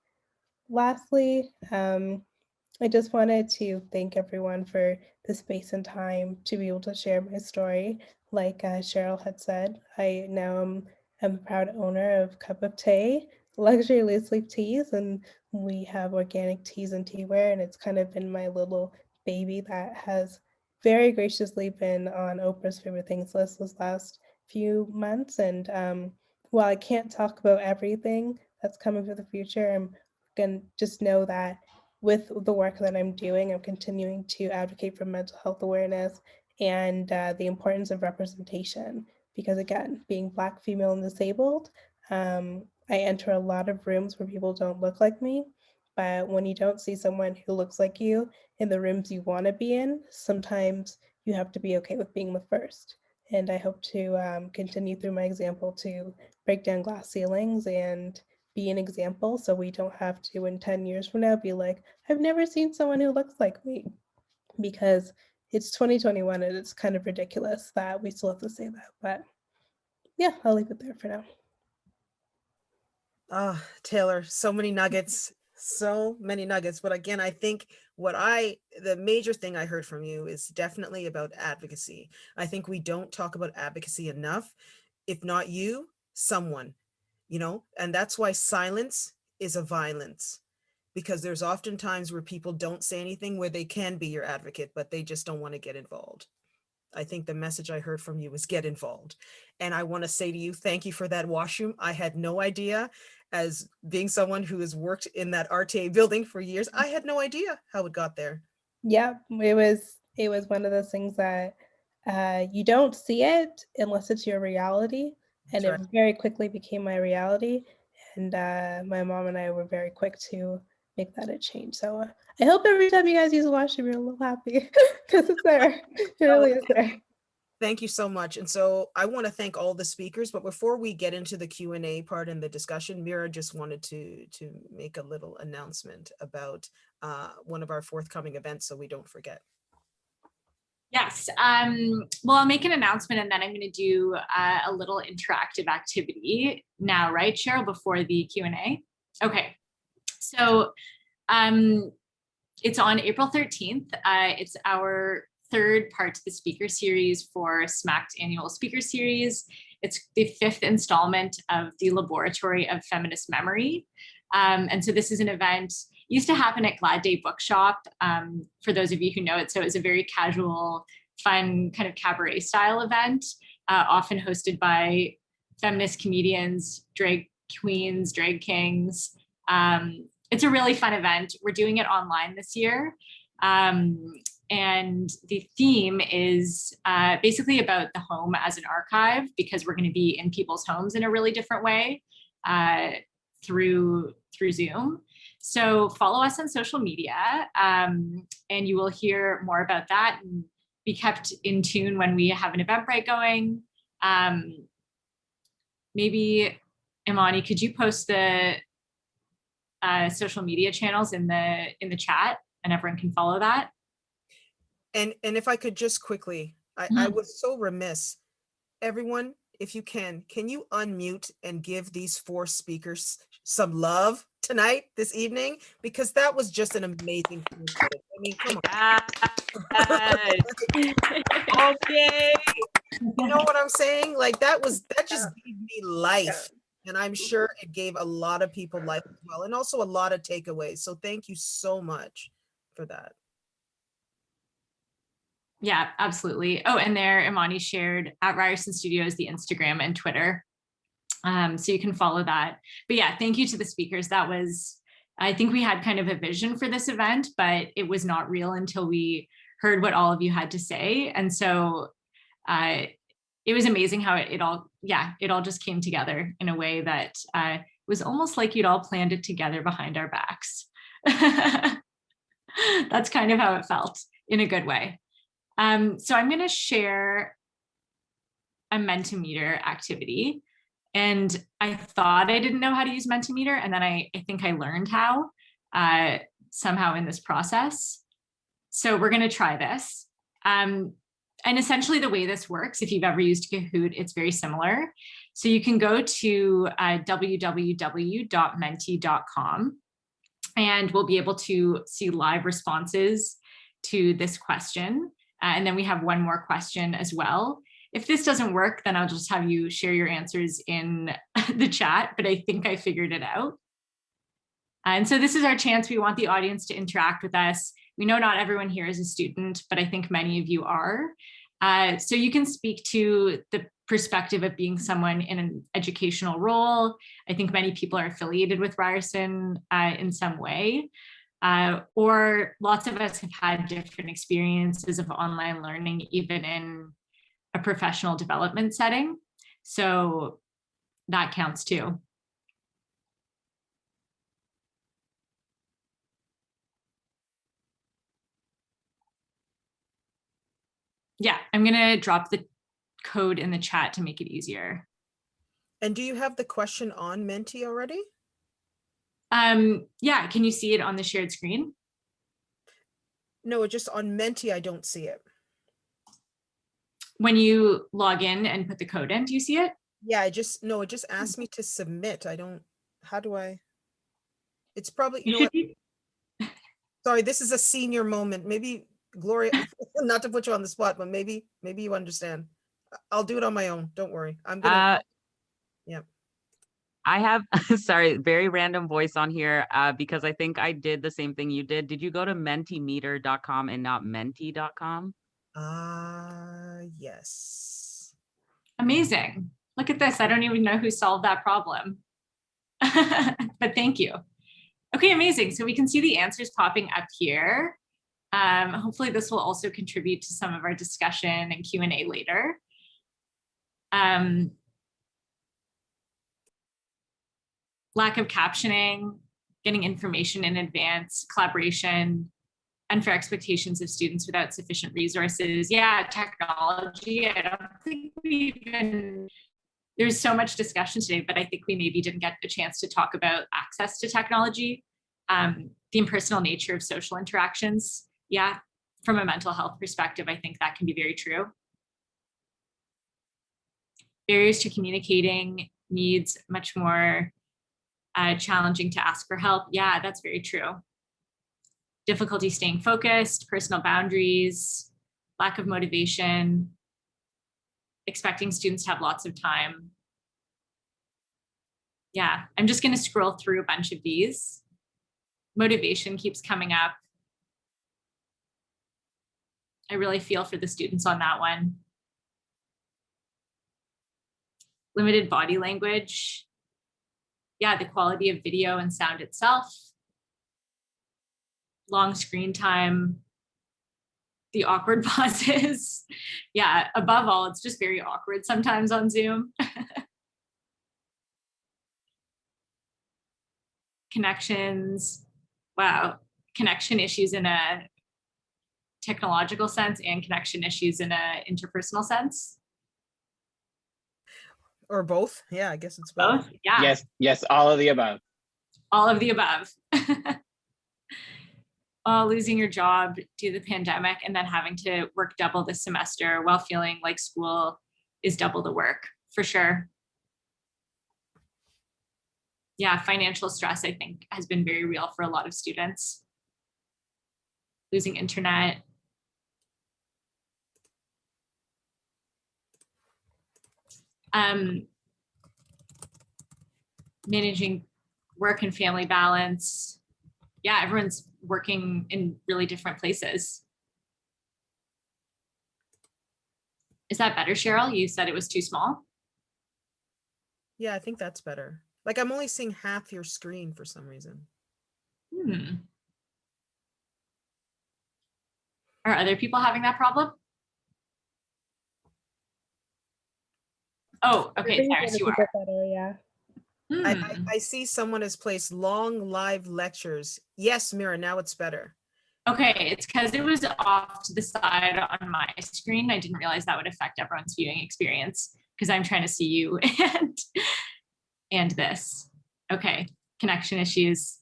Lastly, I just wanted to thank everyone for the space and time to be able to share my story. Like Cheryl had said, I now am a proud owner of Cup of Tea, luxury loose leaf teas, and we have organic teas and teaware, and it's kind of been my little baby that has very graciously been on Oprah's favorite things list this last few months. And while I can't talk about everything that's coming for the future, I'm gonna just know that with the work that I'm doing, I'm continuing to advocate for mental health awareness and the importance of representation. Because again, being Black, female, and disabled, I enter a lot of rooms where people don't look like me. But when you don't see someone who looks like you in the rooms you want to be in, sometimes you have to be okay with being the first. And I hope to continue through my example to break down glass ceilings and be an example, so we don't have to in 10 years from now be like, I've never seen someone who looks like me, because it's 2021 and it's kind of ridiculous that we still have to say that. But yeah, I'll leave it there for now. Taylor, so many nuggets, so many nuggets. But again, I think the major thing I heard from you is definitely about advocacy. I think we don't talk about advocacy enough. If not you, someone, and that's why silence is a violence, because there's often times where people don't say anything where they can be your advocate, but they just don't want to get involved. I think the message I heard from you was get involved. And I want to say to you, thank you for that washroom. I had no idea, as being someone who has worked in that RTA building for years, I had no idea how it got there. Yeah, it was one of those things that you don't see it unless it's your reality. And That's it very quickly became my reality. And my mom and I were very quick to make that a change. So I hope every time you guys use a washroom, you're a little happy, because it's there. It really is there. Thank you so much. And so I want to thank all the speakers, but before we get into the Q&A part and the discussion, Mira just wanted to make a little announcement about one of our forthcoming events, so we don't forget. Yes. Well, I'll make an announcement and then I'm going to do a little interactive activity now, right, Cheryl, before the Q&A? Okay. So it's on April 13th. It's our third part to the speaker series for SMACT annual speaker series. It's the 5th installment of the Laboratory of Feminist Memory. And so this is an event, used to happen at Glad Day Bookshop, for those of you who know it. So it was a very casual, fun kind of cabaret style event, often hosted by feminist comedians, drag queens, drag kings. It's a really fun event. We're doing it online this year. And the theme is basically about the home as an archive, because we're going to be in people's homes in a really different way through Zoom. So follow us on social media, and you will hear more about that and be kept in tune when we have an Eventbrite going. Maybe, Imani, could you post the social media channels in the chat, and everyone can follow that? And if I could just quickly, I was so remiss. Everyone, if you can you unmute and give these 4 speakers some love tonight, this evening? Because that was just an amazing thing. I mean, come on. Okay. You know what I'm saying? Like that just gave me life. And I'm sure it gave a lot of people life as well. And also a lot of takeaways. So thank you so much for that. Yeah, absolutely. Oh, and there, Imani shared at Ryerson Studios, the Instagram and Twitter. So you can follow that. But yeah, thank you to the speakers. That was, I think we had kind of a vision for this event, but it was not real until we heard what all of you had to say. And so it was amazing how it all just came together in a way that was almost like you'd all planned it together behind our backs. That's kind of how it felt in a good way. So I'm going to share a Mentimeter activity. And I thought I didn't know how to use Mentimeter, and then I think I learned how somehow in this process. So we're going to try this. And essentially the way this works, if you've ever used Kahoot, it's very similar. So you can go to www.menti.com, and we'll be able to see live responses to this question. And then we have one more question as well. If this doesn't work, then I'll just have you share your answers in the chat, but I think I figured it out. And so this is our chance. We want the audience to interact with us. We know not everyone here is a student, but I think many of you are. So you can speak to the perspective of being someone in an educational role. I think many people are affiliated with Ryerson in some way. Or lots of us have had different experiences of online learning, even in a professional development setting. So that counts too. Yeah, I'm gonna drop the code in the chat to make it easier. And do you have the question on Menti already? Yeah, can you see it on the shared screen? No, just on Menti, I don't see it. When you log in and put the code in, do you see it? Yeah, it just asked me to submit. How do I? It's probably, you know what? Sorry, this is a senior moment. Maybe Gloria, not to put you on the spot, but maybe you understand. I'll do it on my own. Don't worry. I'm gonna. Yeah. I have, sorry, very random voice on here because I think I did the same thing you did. Did you go to mentimeter.com and not menti.com? Yes. Amazing. Look at this. I don't even know who solved that problem. But thank you. Okay, amazing. So we can see the answers popping up here. Hopefully this will also contribute to some of our discussion and Q&A later. Lack of captioning, getting information in advance, collaboration, unfair expectations of students without sufficient resources. Yeah, technology. I don't think there's so much discussion today, but I think we maybe didn't get a chance to talk about access to technology, the impersonal nature of social interactions. Yeah, from a mental health perspective, I think that can be very true. Barriers to communicating needs much more challenging to ask for help. Yeah, that's very true. Difficulty staying focused, personal boundaries, lack of motivation, expecting students to have lots of time. Yeah, I'm just going to scroll through a bunch of these. Motivation keeps coming up. I really feel for the students on that one. Limited body language. Yeah, the quality of video and sound itself. Long screen time. The awkward pauses. Yeah, above all, it's just very awkward sometimes on Zoom. Connections. Wow, connection issues in a technological sense and connection issues in a interpersonal sense. Or both. Yeah, I guess it's both. Both? Yeah. Yes, all of the above. All of the above. Losing your job due to the pandemic and then having to work double this semester while feeling like school is double the work, for sure. Yeah, financial stress, I think, has been very real for a lot of students. Losing internet. Managing work and family balance. Yeah, everyone's working in really different places. Is that better, Cheryl? You said it was too small? Yeah, I think that's better. Like I'm only seeing half your screen for some reason. Are other people having that problem? Oh, I okay, think it's Cyrus, gonna you be are. better, yeah. Hmm. I see someone has placed long live lectures. Yes, Mira, now it's better. Okay, it's because it was off to the side on my screen. I didn't realize that would affect everyone's viewing experience because I'm trying to see you and this. Okay, connection issues.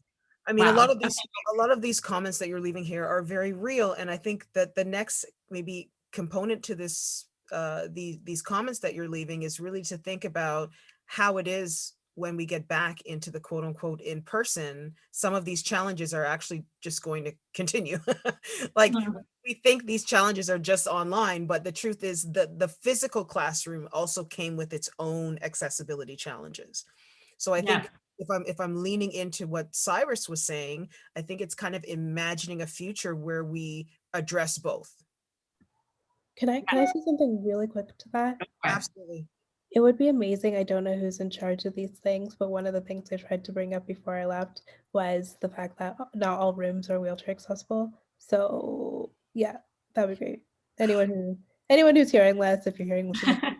I mean, Wow. a lot of these comments that you're leaving here are very real, and I think that the next maybe component to this, these comments that you're leaving is really to think about how it is when we get back into the quote unquote in person. Some of these challenges are actually just going to continue. Like Mhm. we think these challenges are just online, but the truth is that the physical classroom also came with its own accessibility challenges. So I Yeah. think if I'm leaning into what Syrus was saying, I think it's kind of imagining a future where we address both. Can I say something really quick to that? Absolutely. It would be amazing. I don't know who's in charge of these things, but one of the things I tried to bring up before I left was the fact that not all rooms are wheelchair accessible. So yeah, that would be great. Anyone who's hearing this, if you're hearing this in the future,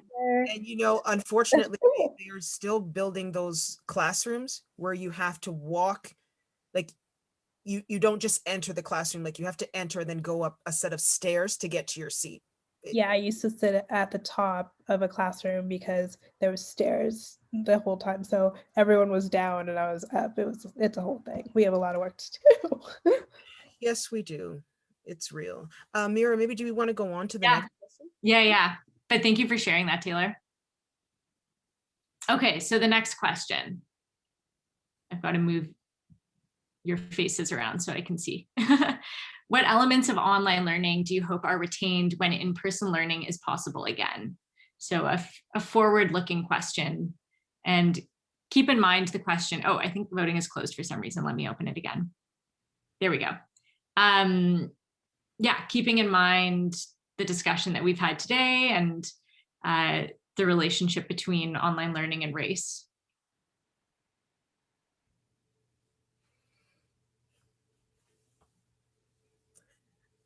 And you know, unfortunately, they are still building those classrooms where you have to walk, like you don't just enter the classroom, like you have to enter and then go up a set of stairs to get to your seat. yeah, I used to sit at the top of a classroom because there was stairs the whole time. So everyone was down and I was up. It's a whole thing. We have a lot of work to do. Yes, we do. It's real. Mira, maybe do we want to go on to the Yeah. next question? Yeah. But thank you for sharing that, Taylor. Okay, so the next question. I've got to move your faces around so I can see. What elements of online learning do you hope are retained when in-person learning is possible again? So a forward-looking question. And keep in mind the question, oh, I think voting is closed for some reason. Let me open it again. There we go. Yeah, keeping in mind the discussion that we've had today and the relationship between online learning and race.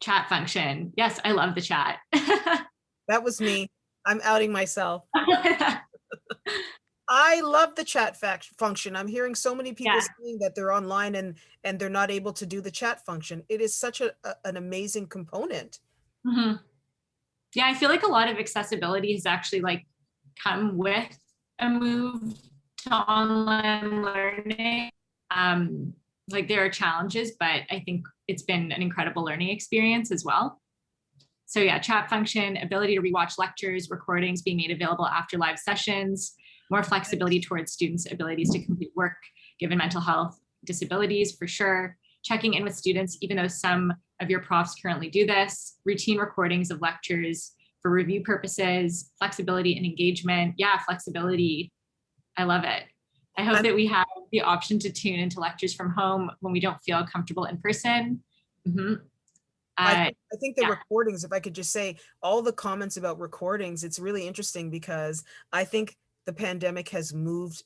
Chat function. Yes, I love the chat. That was me. I'm outing myself. I love the chat function. I'm hearing so many people saying that they're online and they're not able to do the chat function. It is such an amazing component. Mm-hmm. Yeah, I feel like a lot of accessibility has actually like come with a move to online learning. Like there are challenges, but I think it's been an incredible learning experience as well. So yeah, chat function, ability to rewatch lectures, recordings being made available after live sessions, more flexibility towards students' abilities to complete work given mental health disabilities for sure. Checking in with students, even though some of your profs currently do this, routine recordings of lectures for review purposes, flexibility and engagement. Yeah, flexibility. I love it. I hope that we have the option to tune into lectures from home when we don't feel comfortable in person. Mm-hmm. I think the recordings, if I could just say all the comments about recordings, it's really interesting because I think the pandemic has moved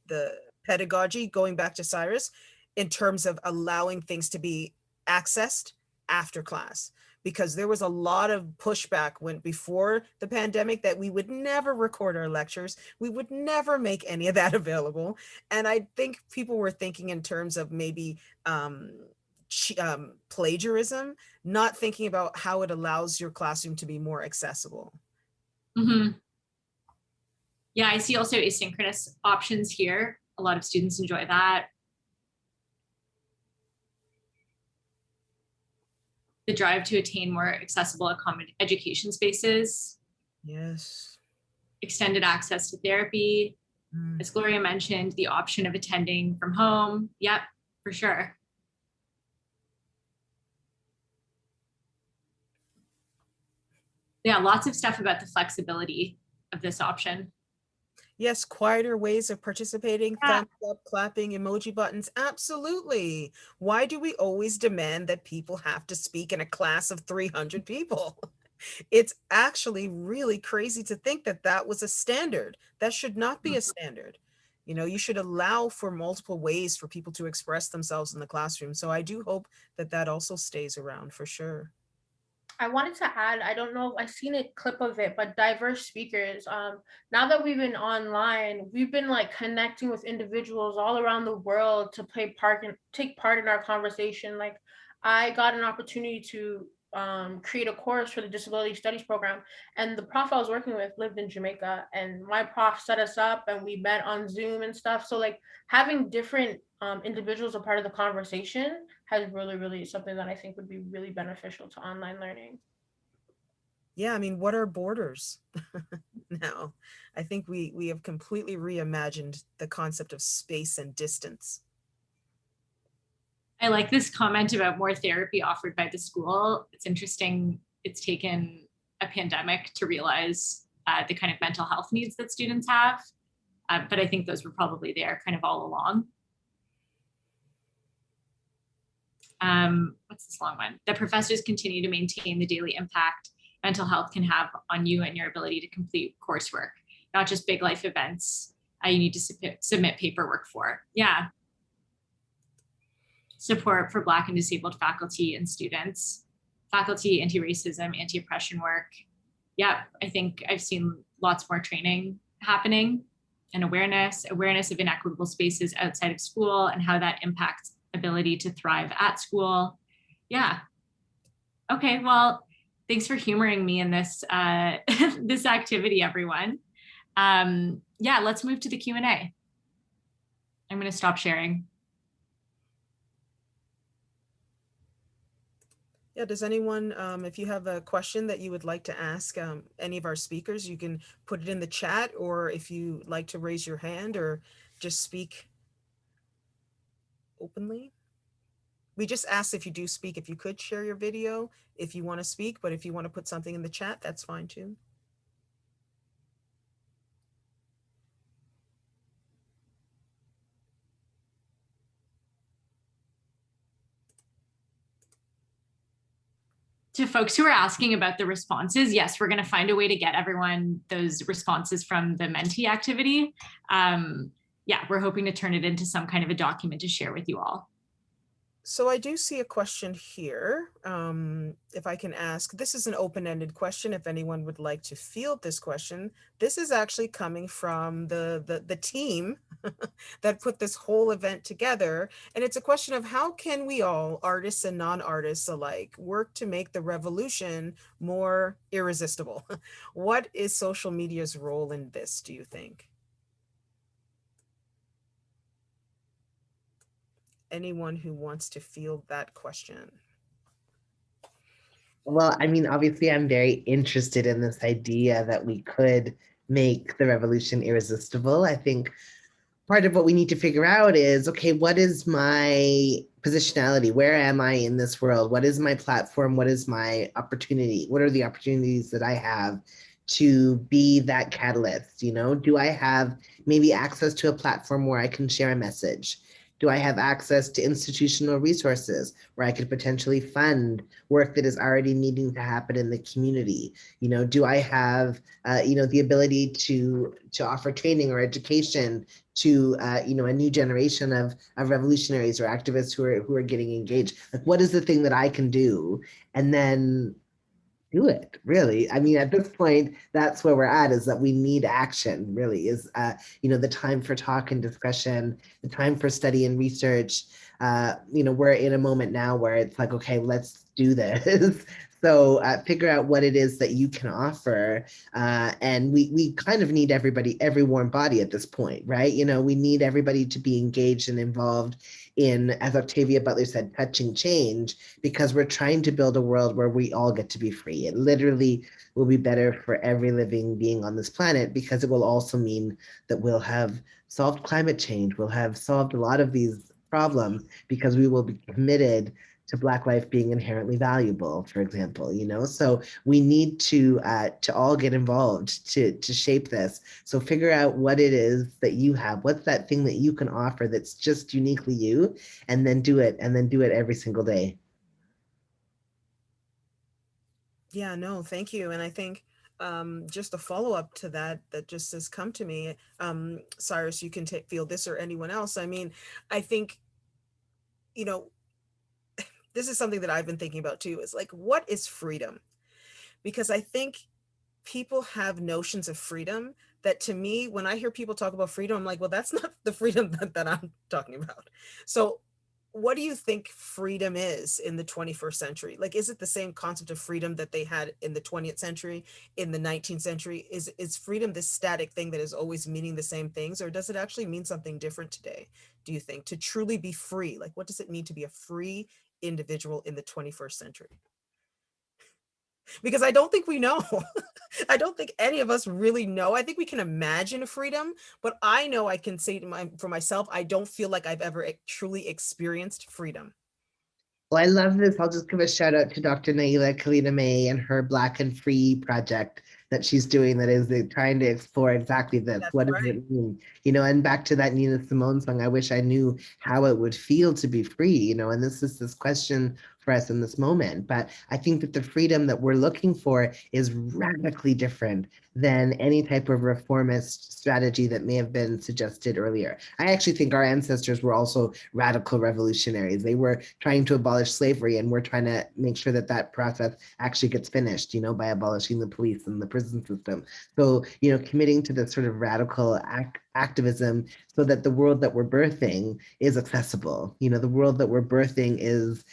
the pedagogy, going back to Syrus, in terms of allowing things to be accessed after class, because there was a lot of pushback when before the pandemic that we would never record our lectures, we would never make any of that available. And I think people were thinking in terms of maybe plagiarism, not thinking about how it allows your classroom to be more accessible. Mm-hmm. Yeah, I see also asynchronous options here. A lot of students enjoy that. The drive to attain more accessible education spaces. Yes. Extended access to therapy. As Gloria mentioned, the option of attending from home. Yep, for sure. Yeah, lots of stuff about the flexibility of this option. Yes, quieter ways of participating, thumbs up, clapping, emoji buttons. Absolutely. Why do we always demand that people have to speak in a class of 300 people? It's actually really crazy to think that that was a standard. That should not be a standard. You know, you should allow for multiple ways for people to express themselves in the classroom. So I do hope that that also stays around for sure. I wanted to add, I don't know, I've seen a clip of it, but diverse speakers. Now that we've been online, we've been like connecting with individuals all around the world to take part in our conversation. Like I got an opportunity to create a course for the disability studies program, and the prof I was working with lived in Jamaica, and my prof set us up and we met on Zoom and stuff. So like having different individuals a part of the conversation has really something that I think would be really beneficial to online learning. Yeah, I mean, what are borders now? I think we have completely reimagined the concept of space and distance. I like this comment about more therapy offered by the school. It's interesting. It's taken a pandemic to realize the kind of mental health needs that students have. But I think those were probably there kind of all along. What's this long one? The professors continue to maintain the daily impact mental health can have on you and your ability to complete coursework, not just big life events you need to submit paperwork for. Yeah. Support for Black and disabled faculty and students, faculty anti-racism, anti-oppression work. Yeah, I think I've seen lots more training happening and awareness of inequitable spaces outside of school and how that impacts ability to thrive at school. Yeah. Okay, well, thanks for humoring me in this this activity, everyone. Yeah, let's move to the Q&A. I'm going to stop sharing. Yeah, does anyone, if you have a question that you would like to ask any of our speakers, you can put it in the chat, or if you like to raise your hand or just speak openly. We just asked if you do speak, if you could share your video, if you want to speak, but if you want to put something in the chat, that's fine too. To folks who are asking about the responses, yes, we're going to find a way to get everyone those responses from the Menti activity. Yeah, we're hoping to turn it into some kind of a document to share with you all. So I do see a question here. If I can ask, this is an open-ended question. If anyone would like to field this question, this is actually coming from the team that put this whole event together. And it's a question of how can we all, artists and non-artists alike, work to make the revolution more irresistible? What is social media's role in this, do you think? Anyone who wants to field that question? Well, I mean, obviously, I'm very interested in this idea that we could make the revolution irresistible. I think part of what we need to figure out is, okay, what is my positionality? Where am I in this world? What is my platform? What is my opportunity? What are the opportunities that I have to be that catalyst? You know, do I have maybe access to a platform where I can share a message? Do I have access to institutional resources where I could potentially fund work that is already needing to happen in the community? You know, do I have, you know, the ability to offer training or education to, you know, a new generation of revolutionaries or activists who are getting engaged? Like, what is the thing that I can do? And then do it, really. I mean, at this point, that's where we're at, is that we need action, really, is, you know, the time for talk and discussion, the time for study and research. You know, we're in a moment now where it's like, okay, let's do this. So figure out what it is that you can offer. And we kind of need every warm body at this point, right? You know, we need everybody to be engaged and involved in, as Octavia Butler said, touching change, because we're trying to build a world where we all get to be free. It literally will be better for every living being on this planet, because it will also mean that we'll have solved climate change. We'll have solved a lot of these problems because we will be committed to Black life being inherently valuable, for example, you know? So we need to all get involved to shape this. So figure out what it is that you have. What's that thing that you can offer that's just uniquely you, and then do it, every single day. Yeah, no, thank you. And I think just a follow-up to that just has come to me. Syrus, you can field this, or anyone else. I mean, I think, you know, this is something that I've been thinking about too, is like, what is freedom? Because I think people have notions of freedom that, to me, when I hear people talk about freedom, I'm like, well, that's not the freedom that I'm talking about. So what do you think freedom is in the 21st century? Like, is it the same concept of freedom that they had in the 20th century, in the 19th century? Is freedom this static thing that is always meaning the same things, or does it actually mean something different today, do you think, to truly be free? Like, what does it mean to be a free individual in the 21st century? Because I don't think we know. I don't think any of us really know. I think we can imagine freedom, but I know I can say for myself, I don't feel like I've ever truly experienced freedom. Well, I love this. I'll just give a shout out to Dr. Naila Kalina May and her Black and Free project that she's doing, that is trying to explore exactly this. That's what does right. it mean? You know, and back to that Nina Simone song, I wish I knew how it would feel to be free, you know, and this is this question for us in this moment. But I think that the freedom that we're looking for is radically different than any type of reformist strategy that may have been suggested earlier. I actually think our ancestors were also radical revolutionaries. They were trying to abolish slavery, and we're trying to make sure that that process actually gets finished, you know, by abolishing the police and the prison system. So, you know, committing to this sort of radical activism so that the world that we're birthing is accessible. You know, the world that we're birthing is,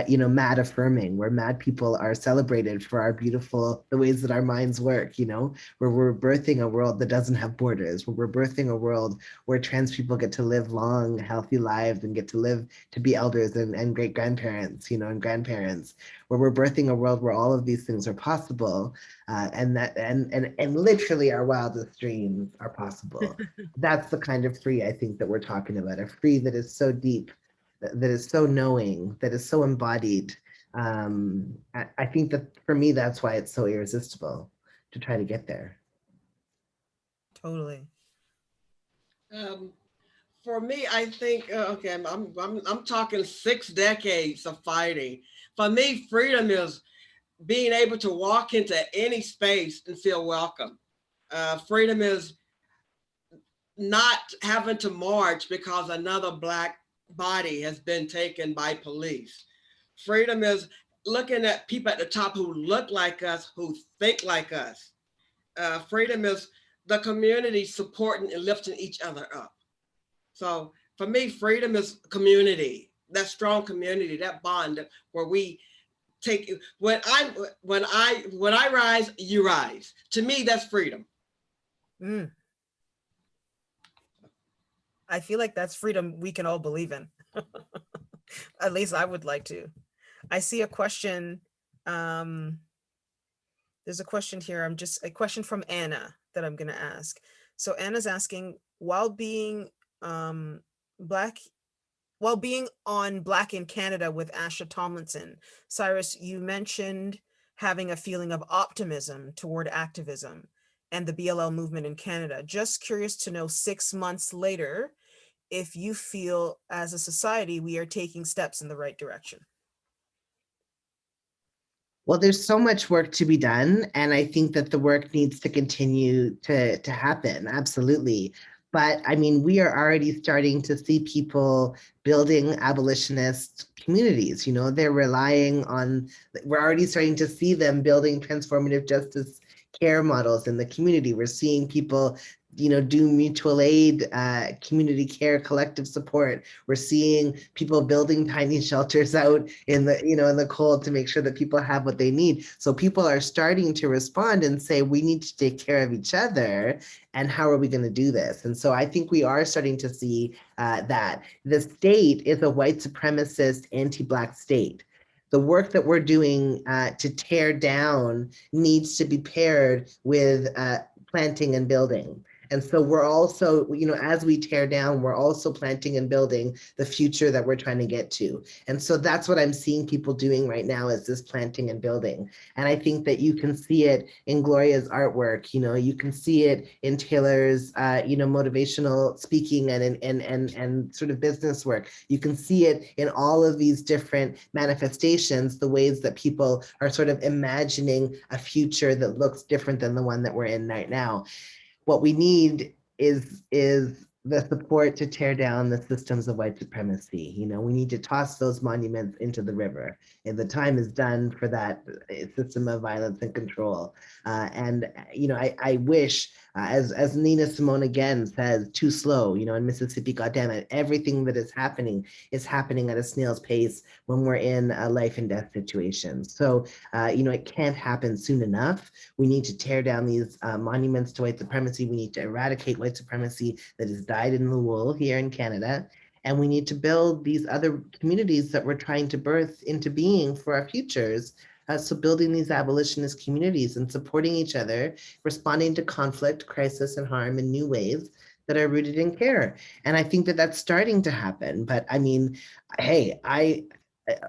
you know, mad affirming, where mad people are celebrated for our beautiful, the ways that our minds work, you know, where we're birthing a world that doesn't have borders, where we're birthing a world where trans people get to live long, healthy lives and get to live to be elders and great grandparents, you know, and grandparents, where we're birthing a world where all of these things are possible, and literally our wildest dreams are possible. That's the kind of free I think that we're talking about, a free that is so deep, that is so knowing, that is so embodied. I think that for me, that's why it's so irresistible to try to get there. Totally. For me, I think okay, I'm talking 6 decades of fighting. For me, freedom is being able to walk into any space and feel welcome. Freedom is not having to march because another Black body has been taken by police. Freedom is looking at people at the top who look like us, who think like us. Freedom is the community supporting and lifting each other up. So for me, freedom is community, that strong community, that bond where we take, when I rise, you rise. To me, that's freedom. Mm. I feel like that's freedom we can all believe in. At least I would like to. I see a question. There's a question here. A question from Anna that I'm going to ask. So Anna's asking, while being on Black in Canada with Asha Tomlinson, Syrus, you mentioned having a feeling of optimism toward activism and the BLL movement in Canada. Just curious to know, 6 months later, if you feel as a society we are taking steps in the right direction. Well, there's so much work to be done, and I think that the work needs to continue to happen, absolutely. But I mean, we are already starting to see people building abolitionist communities. You know, they're relying on, we're already starting to see them building transformative justice care models in the community. We're seeing people, you know, do mutual aid, community care, collective support. We're seeing people building tiny shelters out in the, you know, in the cold to make sure that people have what they need. So people are starting to respond and say, we need to take care of each other. And how are we going to do this? And so I think we are starting to see that the state is a white supremacist, anti-Black state. The work that we're doing to tear down needs to be paired with planting and building. And so we're also, you know, as we tear down, we're also planting and building the future that we're trying to get to. And so that's what I'm seeing people doing right now, is this planting and building. And I think that you can see it in Gloria's artwork, you know, you can see it in Taylor's, you know, motivational speaking and sort of business work. You can see it in all of these different manifestations, the ways that people are sort of imagining a future that looks different than the one that we're in right now. What we need is the support to tear down the systems of white supremacy. You know, we need to toss those monuments into the river. And the time is done for that system of violence and control. You know, I wish, as Nina Simone again says, too slow, you know, in Mississippi, goddammit, everything that is happening at a snail's pace when we're in a life and death situation. So, you know, it can't happen soon enough. We need to tear down these monuments to white supremacy. We need to eradicate white supremacy that is dyed in the wool here in Canada. And we need to build these other communities that we're trying to birth into being for our futures. So building these abolitionist communities and supporting each other, responding to conflict, crisis, and harm in new ways that are rooted in care. And I think that that's starting to happen. But I mean, hey,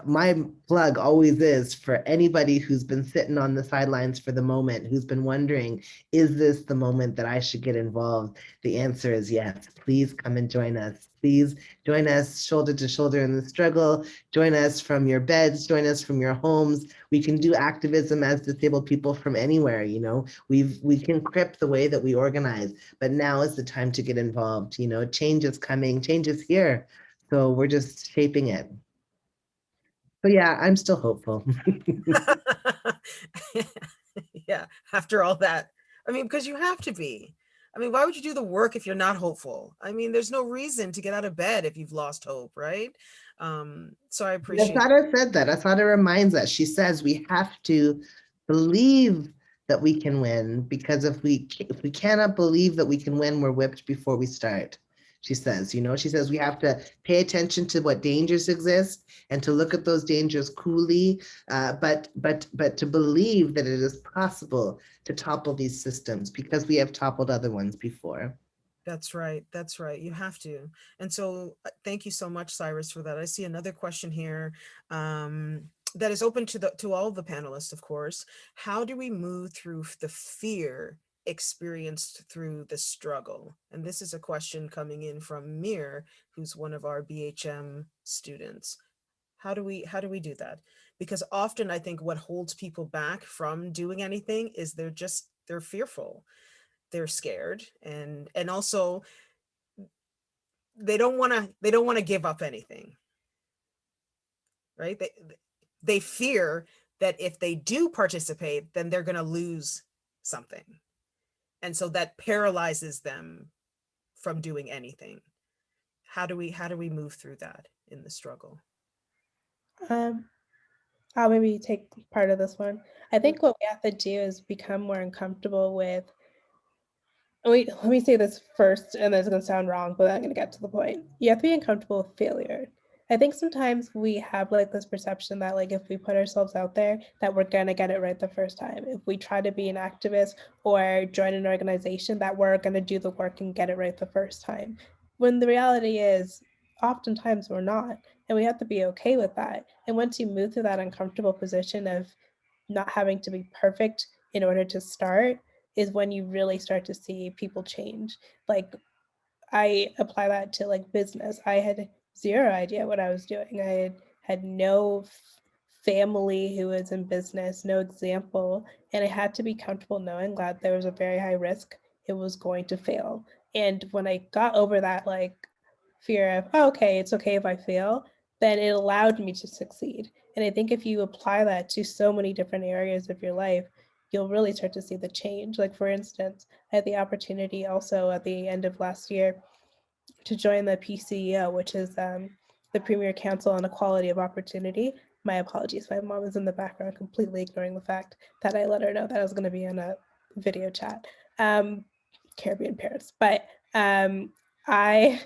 my plug always is for anybody who's been sitting on the sidelines for the moment, who's been wondering, is this the moment that I should get involved? The answer is yes. Please come and join us. Please join us shoulder to shoulder in the struggle. Join us from your beds, join us from your homes. We can do activism as disabled people from anywhere, you know. We can crip the way that we organize, but now is the time to get involved. You know, change is coming, change is here. So we're just shaping it. So yeah, I'm still hopeful. Yeah, after all that. I mean, because you have to be. I mean, why would you do the work if you're not hopeful? I mean, there's no reason to get out of bed if you've lost hope, right? So I appreciate. Asada said that. Asada reminds us. She says we have to believe that we can win, because if we cannot believe that we can win, we're whipped before we start. She says, you know, she says we have to pay attention to what dangers exist and to look at those dangers coolly, but to believe that it is possible to topple these systems because we have toppled other ones before. That's right. That's right. You have to. And so thank you so much, Syrus, for that. I see another question here that is open to all the panelists, of course. How do we move through the fear experienced through the struggle? And this is a question coming in from Mir, who's one of our BHM students. How do we do that? Because often I think what holds people back from doing anything is they're fearful. They're scared, and also they don't want to give up anything, right? They fear that if they do participate, then they're going to lose something, and so that paralyzes them from doing anything. How do we move through that in the struggle? I'll maybe take part of this one. I think what we have to do is become more uncomfortable with. Wait, let me say this first, and this is going to sound wrong, but I'm going to get to the point. You have to be uncomfortable with failure. I think sometimes we have like this perception that like if we put ourselves out there, that we're going to get it right the first time. If we try to be an activist or join an organization, that we're going to do the work and get it right the first time. When the reality is, oftentimes we're not, and we have to be okay with that. And once you move through that uncomfortable position of not having to be perfect in order to start, is when you really start to see people change. Like I apply that to like business. I had zero idea what I was doing. I had no family who was in business, no example, and I had to be comfortable knowing that there was a very high risk it was going to fail. And when I got over that like fear of, oh, okay, it's okay if I fail, then it allowed me to succeed. And I think if you apply that to so many different areas of your life, you'll really start to see the change. Like for instance, I had the opportunity also at the end of last year to join the PCEO, which is the Premier Council on Equality of Opportunity. My apologies, my mom is in the background completely ignoring the fact that I let her know that I was going to be in a video chat. Caribbean parents, but I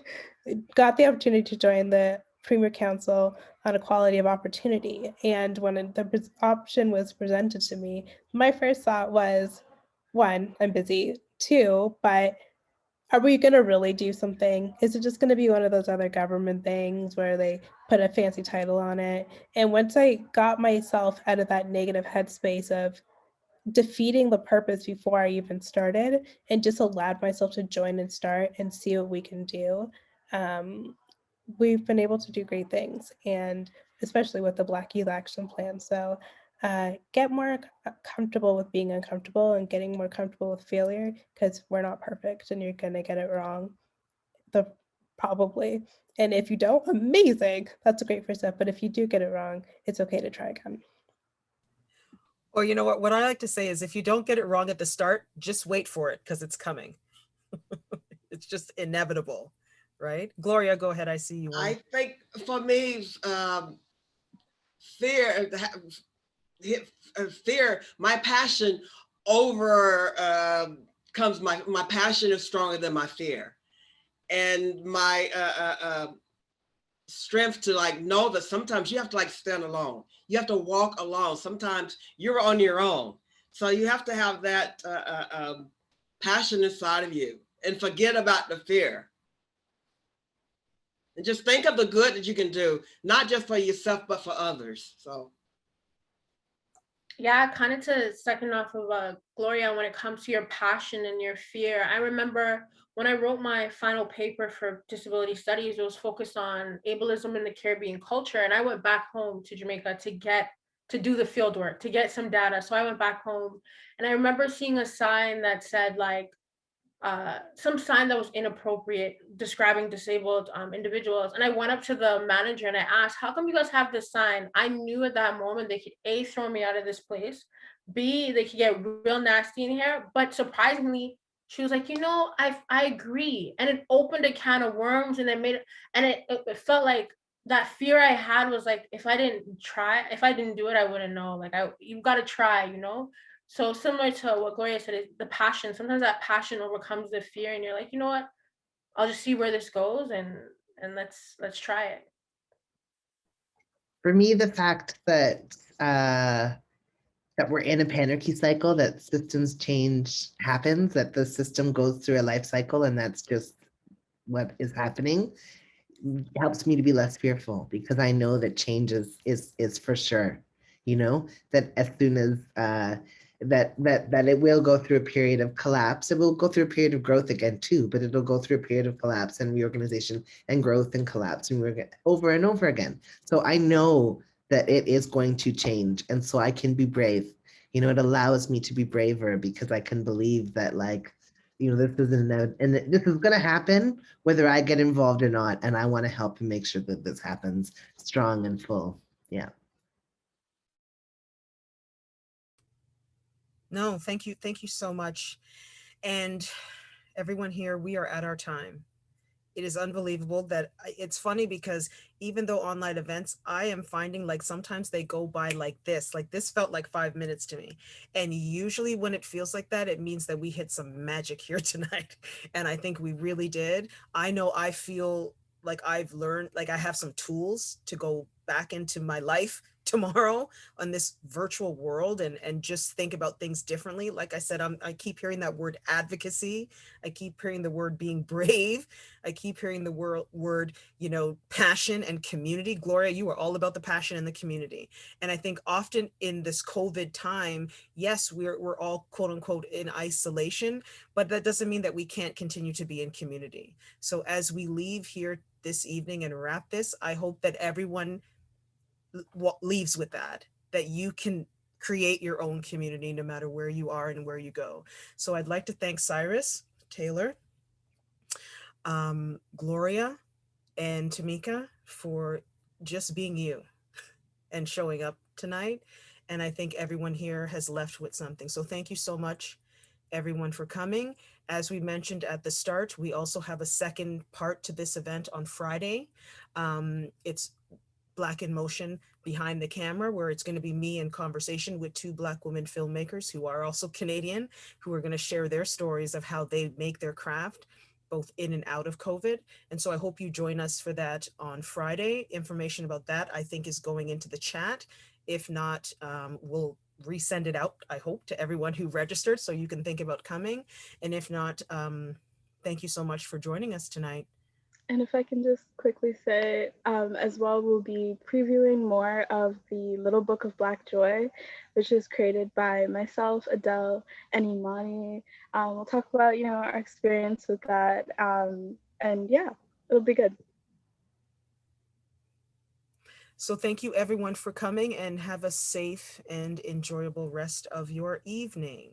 got the opportunity to join the Premier Council on Equality of Opportunity. And when the option was presented to me, my first thought was, one, I'm busy. Two, but are we going to really do something? Is it just going to be one of those other government things where they put a fancy title on it? And once I got myself out of that negative headspace of defeating the purpose before I even started and just allowed myself to join and start and see what we can do, we've been able to do great things, and especially with the Black Youth Action Plan. So get more comfortable with being uncomfortable and getting more comfortable with failure, because we're not perfect and you're going to get it wrong. probably. And if you don't, amazing. That's a great first step. But if you do get it wrong, it's okay to try again. Or you know what I like to say is if you don't get it wrong at the start, just wait for it because it's coming. It's just inevitable, right? Gloria, go ahead. I see you. I think for me, fear, my passion over comes, my passion is stronger than my fear. And my strength to like know that sometimes you have to like stand alone. You have to walk alone. Sometimes you're on your own. So you have to have that passion inside of you and forget about the fear. And just think of the good that you can do, not just for yourself, but for others. So. Yeah, kind of to second off of Gloria, when it comes to your passion and your fear, I remember when I wrote my final paper for disability studies, it was focused on ableism in the Caribbean culture. And I went back home to Jamaica to do the field work, to get some data. So I went back home and I remember seeing a sign that said like, some sign that was inappropriate describing disabled individuals. And I went up to the manager and I asked, how come you guys have this sign? I knew at that moment they could A, throw me out of this place, B, they could get real nasty in here. But surprisingly, she was like, I agree. And it opened a can of worms and it felt like that fear I had was like, if I didn't do it, I wouldn't know. Like you've got to try, So similar to what Gloria said, is the passion. Sometimes that passion overcomes the fear, and you're like, you know what? I'll just see where this goes, and let's try it. For me, the fact that that we're in a panicky cycle, that systems change happens, that the system goes through a life cycle, and that's just what is happening, helps me to be less fearful because I know that change is for sure. That as soon as that it will go through a period of collapse. It will go through a period of growth again too, but it'll go through a period of collapse and reorganization and growth and collapse and over and over again. So I know that it is going to change, and so I can be brave. It allows me to be braver because I can believe that this is going to happen whether I get involved or not, and I want to help and make sure that this happens strong and full. Yeah. No, thank you so much. And everyone here, we are at our time. It is unbelievable that it's funny because even though online events, I am finding like sometimes they go by like this felt like 5 minutes to me. And usually when it feels like that, it means that we hit some magic here tonight. And I think we really did. I know I feel like I've learned, like I have some tools to go back into my life tomorrow on this virtual world and just think about things differently. Like I said, I keep hearing that word advocacy. I keep hearing the word being brave. I keep hearing the word, passion and community. Gloria, you are all about the passion and the community. And I think often in this COVID time, yes, we're all quote unquote in isolation, but that doesn't mean that we can't continue to be in community. So as we leave here this evening and wrap this, I hope that everyone leaves with that you can create your own community no matter where you are and where you go. So I'd like to thank Syrus, Taylor, Gloria, and Tamika for just being you and showing up tonight. And I think everyone here has left with something. So thank you so much, everyone, for coming. As we mentioned at the start, we also have a second part to this event on Friday. It's Black in Motion Behind the Camera, where it's going to be me in conversation with 2 Black women filmmakers who are also Canadian, who are going to share their stories of how they make their craft both in and out of COVID. And so I hope you join us for that on Friday. Information about that, I think, is going into the chat. If not, we'll resend it out, I hope, to everyone who registered so you can think about coming. And if not, thank you so much for joining us tonight. And if I can just quickly say, as well, we'll be previewing more of the Little Book of Black Joy, which is created by myself, Adele, and Imani. We'll talk about, our experience with that. And yeah, it'll be good. So thank you everyone for coming, and have a safe and enjoyable rest of your evening.